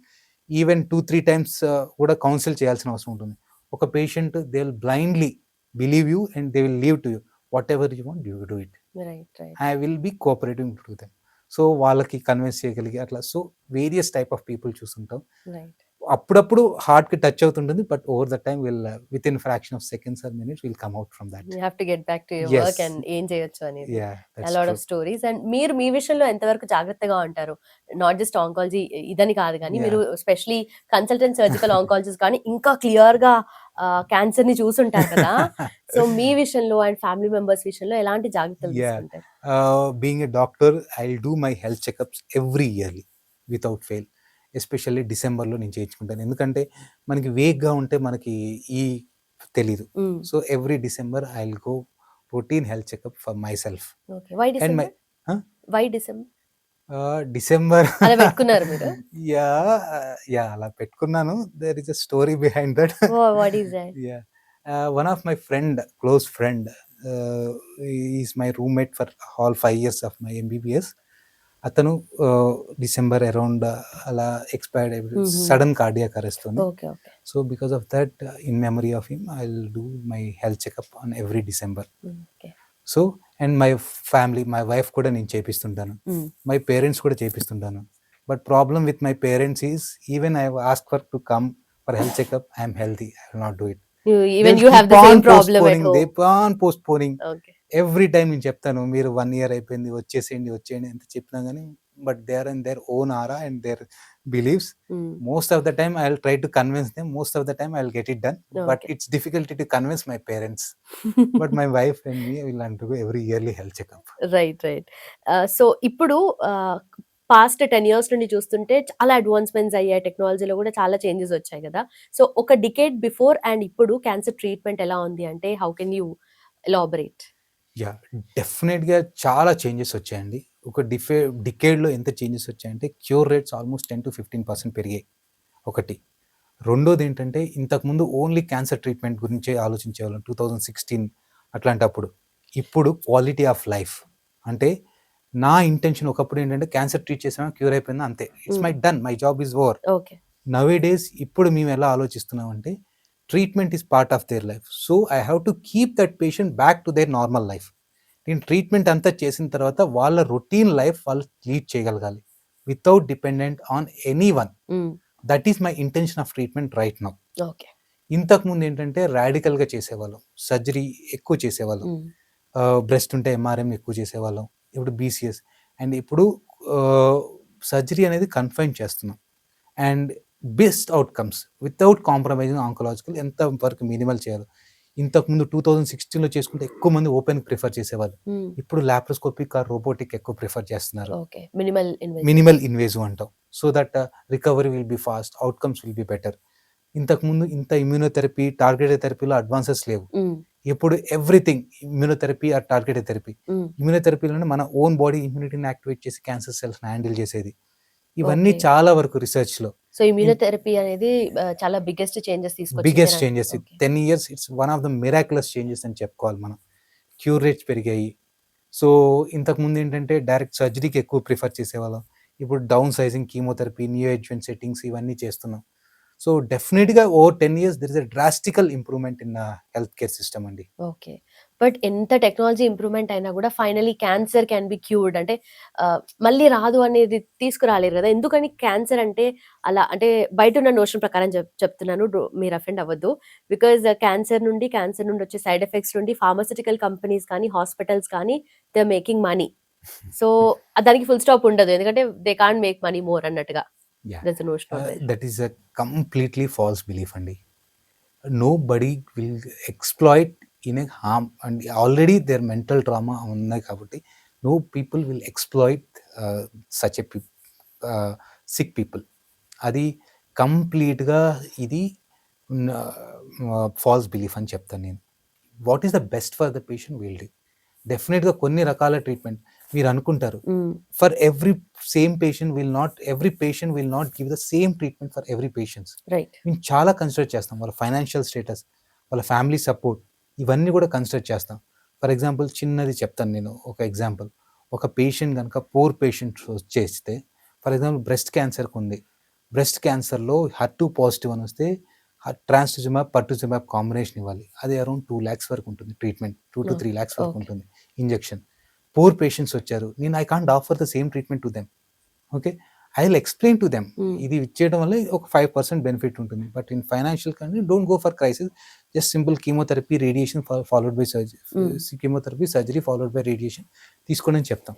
even 2, 3 times కూడా కౌన్సిల్ చేయాల్సిన అవసరం ఉంటుంది. ఒక patient they will blindly believe you and they will leave to you. Whatever you want you do it. Right. Right. I will be cooperating to them. So, వాళ్ళకి convince చేయగలిగి అట్లా so, various type of people చూసుంటాం. Right. అప్పుడప్పుడు హార్ట్‌కి touch అవుతుంటుంది. But over the time within fraction of seconds or minutes will come out from that. You have to get back to your Yes. Work and ఏం చేయొచ్చు అనేది. Yeah! A that's lot true. of stories. And మీరు మీ విషయంలో ఎంతవరకు జాగ్రత్తగా ఉంటారు? Not just oncology ఇదని కాదు గానీ, Yeah. మీరు స్పెషల్లీ కన్సల్టెంట్ సర్జికల్ ఆంకాలజిస్ట్ కానీ ఇంకా క్లియర్‌గా క్యాన్సర్‌ని చూసుంటారు కదా! సో, మీ విషయంలో అండ్ ఫ్యామిలీ మెంబర్స్ విషయంలో ఎలాంటి జాగ్రత్తలు Yeah. తీసుకుంటారు? Being a doctor, I'll do my health checkups every yearly without fail. Especially డిసెంబర్‌లో నేను చేయించుకుంటాను. ఎందుకంటే మనకి వేగ్‌గా ఉంటే మనకి ఈ తెలీదు. So, every December I will go routine health checkup for myself okay. Why and my December? Why December? December అలా పెట్టుకున్నారు మీరు? యాహ్! యాహ్! అలా పెట్టుకున్నాను. There is a story behind that. What is that? Yeah! One of my friend, close friend, he is my roommate for all 5 years of my MBBS. అతను December around అలా expired అయిపోయాడు. Sudden cardiac అరెస్ట్‌తోని. Okay. Okay. So, because of that in memory of him I will do my health checkup on every December. Okay. So, and my family, my wife కూడా నేను చేపిస్తుంటాను. My parents కూడా చేపిస్తుంటాను. But problem with my parents is even I ask for to come for health checkup I am healthy. I will not do it. Even you have the same problem at the home. Keep on postponing. Okay. Every time నేను చెప్తాను మీరు 1 year అయిపోయింది వచ్చేసేయండి, వచ్చేయండి ఎంత చెప్పినా గానీ but they are in their own aura and their beliefs. Mm. Most of the time I'll try to convince them, most of the time I'll get it done, but Okay. it's difficult to convince my parents. But my wife and me will undergo every yearly health checkup. Right. So ఇప్పుడు past 10 years నుండి చూస్తుంటే చాలా advancements అయ్యాయి. టెక్నాలజీలో కూడా చాలా changes వచ్చాయి కదా! సో ఒక డికేడ్ బిఫోర్ అండ్ ఇప్పుడు క్యాన్సర్ ట్రీట్మెంట్ ఎలా ఉంది అంటే how can you elaborate? Yeah! డెఫినెట్‌గా చాలా చేంజెస్ వచ్చాయండి. ఒక డికేడ్‌లో ఎంత చేంజెస్ వచ్చాయంటే క్యూర్ రేట్స్ ఆల్మోస్ట్ 10-15% పెరిగాయి ఒకటి. రెండోదేంటంటే ఇంతకుముందు ఓన్లీ క్యాన్సర్ ట్రీట్మెంట్ గురించే ఆలోచించేవాళ్ళం 2016 అట్లాంటప్పుడు. ఇప్పుడు క్వాలిటీ ఆఫ్ లైఫ్ అంటే నా ఇంటెన్షన్ ఒకప్పుడు ఏంటంటే క్యాన్సర్ ట్రీట్ చేసామా క్యూర్ అయిపోయిందా అంతే. It's my done, my job is over. Okay. Nowadays ఇప్పుడు మేము ఎలా ఆలోచిస్తున్నామంటే treatment is part of their life. So I have to keep that patient back to their normal life. నేను ట్రీట్మెంట్ అంతా చేసిన తర్వాత వాళ్ళ రొటీన్ లైఫ్ వాళ్ళు లీడ్ చేయగలగాలి without dependent on anyone. That is my intention of treatment right now. Okay. ఇంతకుముందు ఏంటంటే రాడికల్గా చేసేవాళ్ళం, సర్జరీ ఎక్కువ చేసేవాళ్ళం, బ్రెస్ట్ ఉంటే ఎంఆర్ఎం ఎక్కువ చేసేవాళ్ళం, ఇప్పుడు బీసీఎస్, అండ్ ఇప్పుడు సర్జరీ అనేది కన్ఫైన్ చేస్తున్నాం. And best outcomes without compromising oncological ఎంత వరకు మినిమల్ చేయాలి. ఇంతకుముందు 2016లో చేసుకుంటే ఎక్కువ మంది ఓపెన్ ప్రిఫర్ చేసేవాళ్ళు, ఇప్పుడు లాప్రోస్కోపిక్ ఆర్ రోబోటిక్ ఎక్కువ ప్రిఫర్ చేస్తున్నారు. మినిమల్ ఇన్వేజివ్ అంటాం. So that recovery will be fast, outcomes will be better. ఇంతకుముందు ఇంత ఇమ్యూనోథెరపీ టార్గెటెడ్ థెరపీలో అడ్వాన్సెస్ లేవు. ఇప్పుడు everything immunotherapy or targeted therapy. ఇమ్యూనోథెరపీలోనే మన ఓన్ బాడీ ఇమ్యూనిటీని యాక్టివేట్ చేసి క్యాన్సర్ సెల్స్ హ్యాండిల్ చేసేది. ఇవన్నీ చాలా వరకు రీసెర్చ్ లో. సో ఇమ్యూనోథెరపీ అనేది చాలా బిగ్గెస్ట్ చేంజెస్ తీసుకొచ్చింది. Biggest changes 10 years it's one of the miraculous changes అని చెప్పుకోవాలి మనం. క్యూర్ రేట్స్ పెరిగాయి. సో ఇంతకుముందు ఏంటంటే డైరెక్ట్ సర్జరీకి ఎక్కువ ప్రిఫర్ చేసేవాళ్ళం, ఇప్పుడు down sizing, chemotherapy, neo adjuvant settings ఇవన్నీ చేస్తున్నాం. సో డెఫినెట్గా over 10 years there is a డ్రాస్టికల్ improvement in health care system అండి. ఓకే. బట్ ఎంత టెక్నాలజీ ఇంప్రూవ్మెంట్ అయినా కూడా finally cancer can be cured అంటే మళ్ళీ రాదు అనేది తీసుకురాలేరు కదా. ఎందుకని క్యాన్సర్ అంటే అలా అంటే బయట ఉన్న నోషన్ ప్రకారం చెప్తున్నాను, మీరు అఫెండ్ అవ్వద్దు. బికాజ్ క్యాన్సర్ నుండి వచ్చే సైడ్ ఎఫెక్ట్స్ నుండి ఫార్మాసిటికల్ కంపెనీస్ కానీ హాస్పిటల్స్ కానీ they are making money. So దానికి ఫుల్ స్టాప్ ఉండదు, ఎందుకంటే they can't make money more అన్నట్టుగా. That is a completely false belief అండి. Nobody will exploit in a harm, and already their mental trauma ఉన్నాయి కాబట్టి no people will exploit such a sick people. అది కంప్లీట్గా ఇది falls belief అని చెప్తాను నేను. What is the best for the patient will do. డెఫినెట్గా కొన్ని రకాల ట్రీట్మెంట్ మీరు అనుకుంటారు, for every patient will not give the same treatment for every patients. మేము చాలా కన్సిడర్ చేస్తాం, వాళ్ళ ఫైనాన్షియల్ స్టేటస్, వాళ్ళ ఫ్యామిలీ సపోర్ట్, ఇవన్నీ కూడా కన్సిడర్ చేస్తాం. ఫర్ ఎగ్జాంపుల్ చిన్నది చెప్తాను నేను, ఒక ఎగ్జాంపుల్. ఒక పేషెంట్ కనుక పూర్ పేషెంట్ చేస్తే, ఫర్ ఎగ్జాంపుల్ బ్రెస్ట్ క్యాన్సర్కి ఉంది, బ్రెస్ట్ క్యాన్సర్లో HER2 పాజిటివ్ అని వస్తే ట్రాన్స్టూజిమాబ్ పర్టూజిమాబ్ కాంబినేషన్ ఇవ్వాలి. అది అరౌండ్ 2 lakhs వరకు ఉంటుంది ట్రీట్మెంట్, 2 to 3 lakhs వరకు ఉంటుంది ఇంజెక్షన్. పూర్ పేషెంట్స్ వచ్చారు, నేను I can't offer the same treatment to them. Okay, I will explain to them, ఇది ఇచ్చేయడం వల్ల ఒక 5% బెనిఫిట్ ఉంటుంది. But in financial condition don't go for crisis, just simple chemotherapy, radiation followed by surgery, chemotherapy, surgery followed by radiation తీసుకోండి అని చెప్తాం.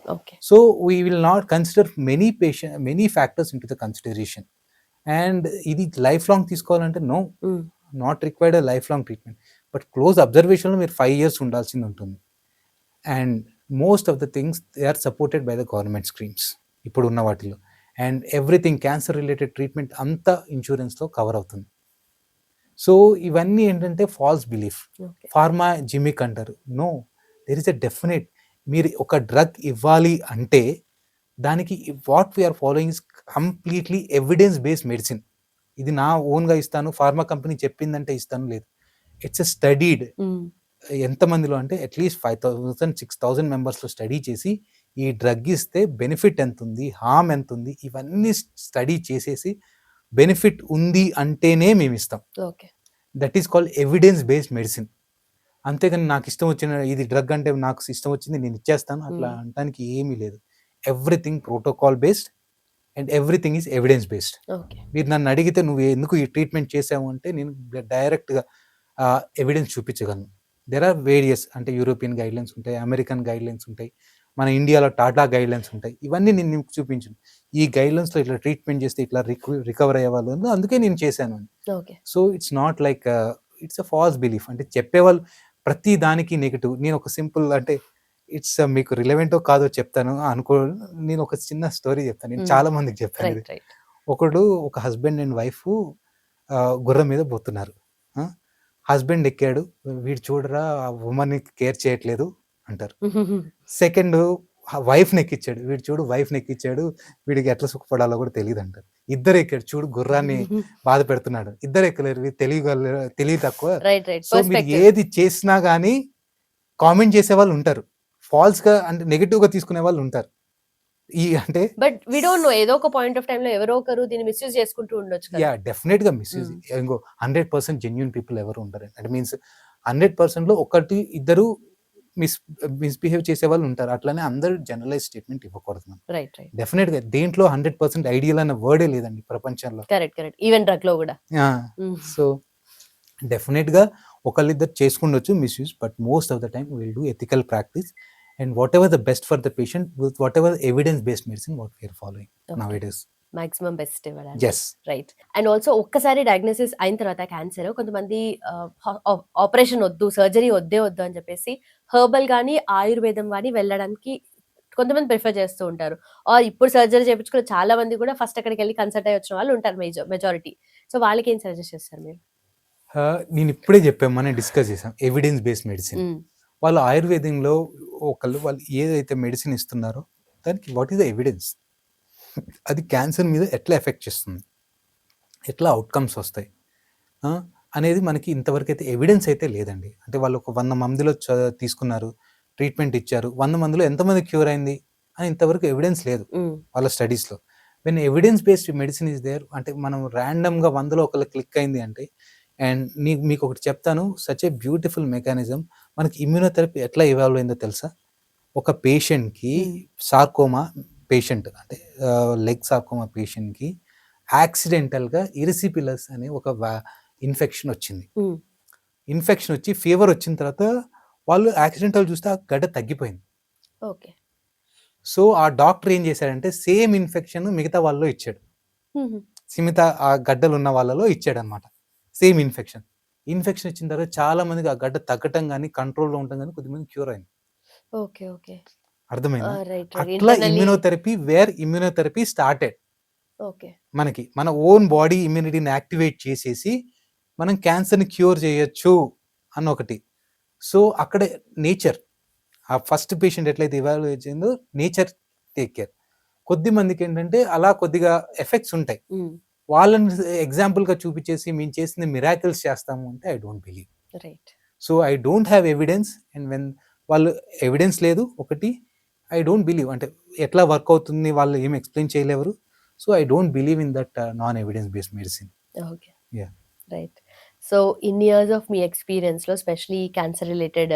So we will not consider many factors into the consideration. And ఇది life long తీసుకోవాలంటే no, not required a life long treatment, but close అబ్జర్వేషన్లో మీరు 5 years ఉండాల్సింది ఉంటుంది. And most of the things they are supported by the government schemes ఇప్పుడు ఉన్న వాటిలో. And everything cancer related treatment అంతా ఇన్సూరెన్స్లో కవర్ అవుతుంది. సో ఇవన్నీ ఏంటంటే ఫాల్స్ బిలీఫ్. ఫార్మా జిమిక్ అంటారు, no, there is a definite. మీరు ఒక డ్రగ్ ఇవ్వాలి అంటే దానికి what we are following is completely evidence based medicine. ఇది నా ఓన్గా ఇస్తాను, ఫార్మా కంపెనీ చెప్పిందంటే ఇస్తాను లేదు. It's a studied. ఎంతమందిలో అంటే అట్లీస్ట్ 5,000-6,000 మెంబర్స్లో స్టడీ చేసి ఈ డ్రగ్ ఇస్తే బెనిఫిట్ ఎంత ఉంది, హార్మ్ ఎంత ఉంది, ఇవన్నీ స్టడీ చేసేసి బెనిఫిట్ ఉంది అంటేనే మేము ఇస్తాం. That is called evidence based medicine. అంతేగాని నాకు ఇష్టం వచ్చిన ఇది డ్రగ్ అంటే నాకు ఇష్టం వచ్చింది నేను ఇచ్చేస్తాను అట్లా అనడానికి ఏమీ లేదు. Everything protocol based and everything is evidence based. మీరు నన్ను అడిగితే నువ్వు ఎందుకు ఈ ట్రీట్మెంట్ చేసావు అంటే నేను డైరెక్ట్గా ఎవిడెన్స్ చూపించగలను. దెర్ ఆర్ వేరియస్, అంటే యూరోపియన్ గైడ్లైన్స్ ఉంటాయి, అమెరికన్ గైడ్లైన్స్ ఉంటాయి, మన ఇండియాలో టాటా గైడ్లైన్స్ ఉంటాయి. ఇవన్నీ నేను నీకు చూపించాను. ఈ గైడ్లైన్స్‌లో ఇట్లా ట్రీట్మెంట్ చేస్తే ఇట్లా రికవర్ అయ్యేవాళ్ళు అని అందుకే నేను చేశాను అని. Okay. So it's not like it's a false belief. అంటే చెప్పేవాళ్ళు ప్రతి దానికి నెగెటివ్. నేను ఒక సింపుల్ అంటే ఇట్స్ మీకు రిలవెంటో కాదో చెప్తాను అనుకో. నేను ఒక చిన్న స్టోరీ చెప్తాను. నేను చాలా మందికి చెప్పాను ఇది. రైట్. ఒక హస్బెండ్ అండ్ వైఫ్ గుర్రం మీద పోతున్నారు. హస్బెండ్ ఎక్కాడు, వీడు చూడరా ఆ ఉమెన్ని కేర్ చేయట్లేదు అంటారు. సెకండ్ వైఫ్ని ఎక్కిచ్చాడు, వీడు చూడు వైఫ్ని ఎక్కిచ్చాడు, వీడికి ఎట్లా సుఖపడాలో కూడా తెలియదు అంటారు. ఇద్దరు ఎక్కాడు, చూడు గుర్రాన్ని బాధ పెడుతున్నాడు. ఇద్దరు ఎక్కలేరు, వీడు తెలివి తక్కువ. రైట్. సో మీరు ఏది చేసినా కానీ కామెంట్ చేసే వాళ్ళు ఉంటారు, ఫాల్స్ గా అంటే నెగటివ్ గా తీసుకునే వాళ్ళు ఉంటారు. ఈ అంటే బట్ వి డోంట్ నో, ఏదో ఒక పాయింట్ ఆఫ్ టైం లో ఎవరో ఒకరు దీన్ని మిస్యూజ్ చేసుకుంటూ ఉండొచ్చు కదా. యా డెఫినెట్ గా మిస్యూజ్. ఇంకో 100% జెన్యూన్ పీపుల్ ఎవరు ఉంటారు. అంటే మీన్స్ 100% లో ఒకటి ఇద్దరు మిస్బిహేవ్ చేసే వాళ్ళు ఉంటారు. అట్లానే అందరూ జనరలైజ్ స్టేట్మెంట్ ఇవ్వకూడదు మనం. రైట్. డెఫినెట్ గా దేంట్లో 100% ఐడియల్ అన్న వర్డే లేదండి ప్రపంచంలో. కరెక్ట్. ఈవెన్ డ్రగ్ లో కూడా. సో డెఫినెట్ గా ఒకళ్ళిద్దరు చేసుకుండొచ్చు misuse, but most of the time will do ethical practice and whatever the best for the patient with whatever evidence based medicine what we are following నౌ-a-days. Maximum best ఇవ్వడానికి. Yes. Right. And also ఒక్కసారి diagnosis అయిన తర్వాత cancer కొంతమంది operation వద్దు, surgery వద్దు అని చెప్పేసి హెర్బల్ గానీ ఆయుర్వేదం గానీ వెళ్ళడానికి కొంతమంది ప్రిఫర్ చేస్తూ ఉంటారు. ఆర్ ఇప్పుడు సర్జరీ చేయించుకున్న చాలా మంది కూడా ఫస్ట్ అక్కడికి వెళ్ళి కన్సల్ట్ అయ్యి వచ్చిన వాళ్ళు ఉంటారు మెజారిటీ. సో వాళ్ళకి ఏం సజెస్ట్ చేస్తారు మీరు? నేను ఇప్పుడే చెప్పాము, మనం డిస్కస్ చేసాం ఎవిడెన్స్ బేస్డ్ మెడిసిన్. వాళ్ళు ఆయుర్వేదంలో వాళ్ళు ఏదైతే మెడిసిన్ ఇస్తున్నారో దానికి వాట్ ఈస్ ద ఎవిడెన్స్, అది క్యాన్సర్ మీద ఎట్లా ఎఫెక్ట్ చేస్తుంది, ఎట్లా అవుట్కమ్స్ వస్తాయి అనేది మనకి ఇంతవరకు అయితే ఎవిడెన్స్ అయితే లేదండి. అంటే వాళ్ళు ఒక 100 మందిలో తీసుకున్నారు, ట్రీట్మెంట్ ఇచ్చారు, 100 మందిలో ఎంతమంది క్యూర్ అయింది అని ఇంతవరకు ఎవిడెన్స్ లేదు వాళ్ళ స్టడీస్లో. When evidence based medicine is there, అంటే మనం ర్యాండమ్గా 100లో ఒకళ్ళు క్లిక్ అయింది అంటే. అండ్ మీకు ఒకటి చెప్తాను, సచ్ ఏ బ్యూటిఫుల్ మెకానిజం. మనకి ఇమ్యూనోథెరపీ ఎట్లా ఇవాల్వ్ అయిందో తెలుసా? ఒక పేషెంట్కి సార్కోమా పేషెంట్ అంటే లెగ్ సార్కోమా పేషెంట్కి యాక్సిడెంటల్గా ఇరిసిపిలస్ అనే ఒక ఇన్ఫెక్షన్ వచ్చింది. ఇన్ఫెక్షన్ వచ్చి ఫీవర్ వచ్చిన తర్వాత వాళ్ళు యాక్సిడెంటల్ చూస్తే ఆ గడ్డ తగ్గిపోయింది. ఓకే. సో ఆ డాక్టర్ ఏం చేశాడంటే సేమ్ ఇన్ఫెక్షన్ మిగతా వాళ్ళలో ఇచ్చాడు, ఆ గడ్డలు ఉన్న వాళ్ళలో ఇచ్చాడు అనమాట. సేమ్ ఇన్ఫెక్షన్ ఇచ్చిన తర్వాత చాలా మందికి ఆ గడ్డ తగ్గటం కానీ కంట్రోల్లో ఉండటం కానీ కొద్దిమంది క్యూర్ అయింది. ఓకే. అర్థమైందా? అట్లా ఇమ్యూనోథెరపీ స్టార్టెడ్. ఓకే. మనకి మన ఓన్ బాడీ ఇమ్యూనిటీని యాక్టివేట్ చేసేసి మనం క్యాన్సర్ని క్యూర్ చేయొచ్చు అన్న ఒకటి. సో అక్కడ నేచర్, ఆ ఫస్ట్ పేషెంట్ ఎట్లయితే ఇవాల్యుయేట్ చేసిందో నేచర్ టేక్ కేర్. కొద్ది మందికి ఏంటంటే అలా కొద్దిగా ఎఫెక్ట్స్ ఉంటాయి, వాళ్ళని ఎగ్జాంపుల్గా చూపించేసి మేము చేసిన మిరాకిల్స్ చేస్తాము అంటే I don't believe. Right. So I don't have evidence, and when వాళ్ళు ఎవిడెన్స్ లేదు ఒకటి, ఐ డోంట్ బిలీవ్. అంటే ఎట్లా వర్క్ అవుతుంది వాళ్ళు ఏం ఎక్స్ప్లెయిన్ చేయలేరు. So I don't believe in that non evidence based medicine. Okay. Right. So in years of మీ ఎక్స్పీరియన్స్లో స్పెషలీ క్యాన్సర్ రిలేటెడ్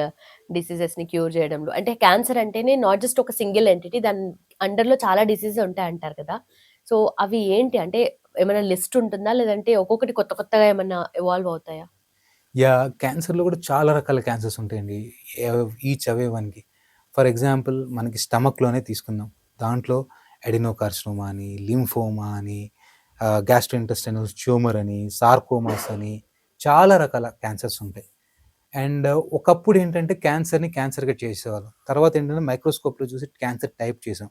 డిసీజెస్ని క్యూర్ చేయడంలో, అంటే క్యాన్సర్ అంటేనే నాట్ జస్ట్ ఒక సింగిల్ ఎంటిటీ, దాని అండర్లో చాలా డిసీజెస్ ఉంటాయి అంటారు కదా. సో అవి ఏంటి, అంటే ఏమైనా లిస్ట్ ఉంటుందా, లేదంటే ఒక్కొక్కటి కొత్త కొత్తగా ఏమైనా ఎవాల్వ్ అవుతాయా? క్యాన్సర్లో కూడా చాలా రకాల క్యాన్సర్స్ ఉంటాయండి, ఈచ్ అవే వన్కి. ఫర్ ఎగ్జాంపుల్ మనకి స్టమక్లోనే తీసుకుందాం, దాంట్లో ఎడినోకార్సినోమా అని, లింఫోమా అని, గ్యాస్ట్రోఇంటెస్టైనల్ ట్యూమర్ అని, సార్కోమాస్ అని చాలా రకాల క్యాన్సర్స్ ఉంటాయి. అండ్ ఒకప్పుడు ఏంటంటే క్యాన్సర్గా చేసేవాళ్ళం, తర్వాత ఏంటంటే మైక్రోస్కోప్లో చూసి క్యాన్సర్ టైప్ చేసాం,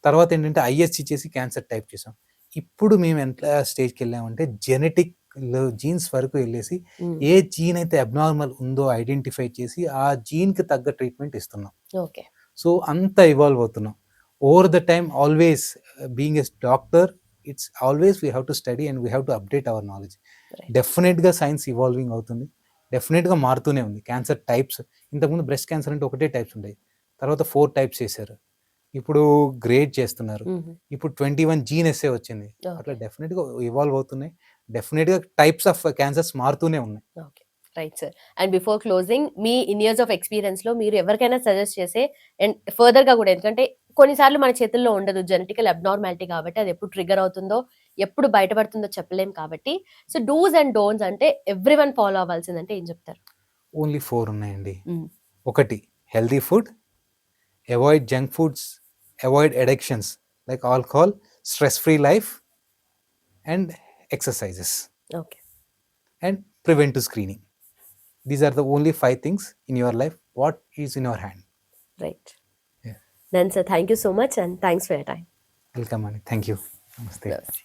తర్వాత ఏంటంటే ఐఎస్సి చేసి క్యాన్సర్ టైప్ చేసాం. ఇప్పుడు మేము ఎంత స్టేజ్కి వెళ్ళామంటే జెనెటిక్ జీన్స్ వరకు వెళ్ళేసి ఏ జీన్ అయితే అబ్నార్మల్ ఉందో ఐడెంటిఫై చేసి ఆ జీన్కి తగ్గ ట్రీట్మెంట్ ఇస్తున్నాం. ఓకే. సో అంతా ఇవాల్వ్ అవుతున్నాం over the time. Always being a doctor, it's always we have to study and we have to update our knowledge. డెఫినెట్గా సైన్స్ ఇవాల్వింగ్ అవుతుంది, డెఫినెట్గా మారుతూనే ఉంది. క్యాన్సర్ టైప్స్, ఇంతకుముందు బ్రెస్ట్ క్యాన్సర్ అంటే ఒకటే టైప్స్ ఉండేవి, తర్వాత 4 టైప్స్ చేశారు, ఇప్పుడు గ్రేడ్ చేస్తున్నారు, ఇప్పుడు 21 జీన్ ఎస్ఏ వచ్చింది. అట్లా డెఫినెట్గా ఇవాల్వ్ అవుతున్నాయి, డెఫినెట్గా టైప్స్ ఆఫ్ క్యాన్సర్స్ మారుతూనే ఉన్నాయి. Okay. Right sir. And before closing, మీ ఇన్ ఇయర్స్ ఆఫ్ ఎక్స్పీరియన్స్లో మీరు ఎవరికైనా సజెస్ట్ చేసే, అండ్ ఫర్దర్గా కూడా, ఎందుకంటే కొన్నిసార్లు మన చేతుల్లో ఉండదు, జెనెటికల్ అబ్నార్మాలిటీ కాబట్టి, అది ఎప్పుడు ట్రిగర్ అవుతుందో ఎప్పుడు బయటపడుతుందో చెప్పలేం కాబట్టి, సో డూస్ అండ్ డోంట్స్ అంటే ఎవ్రీవన్ ఫాలో అవ్వాల్సిందంటే ఏం చెప్తారు? ఓన్లీ 4 ఉన్నాయండి. ఒకటి healthy food, avoid junk foods, avoid addictions like alcohol, stress-free life and exercises okay. and preventive screening. These are the only 5 things in your life. What is in your hand? Right. Yeah. Then sir thank you so much and thanks for your time. Welcome, Ani. Thank you. Namaste. Namaste.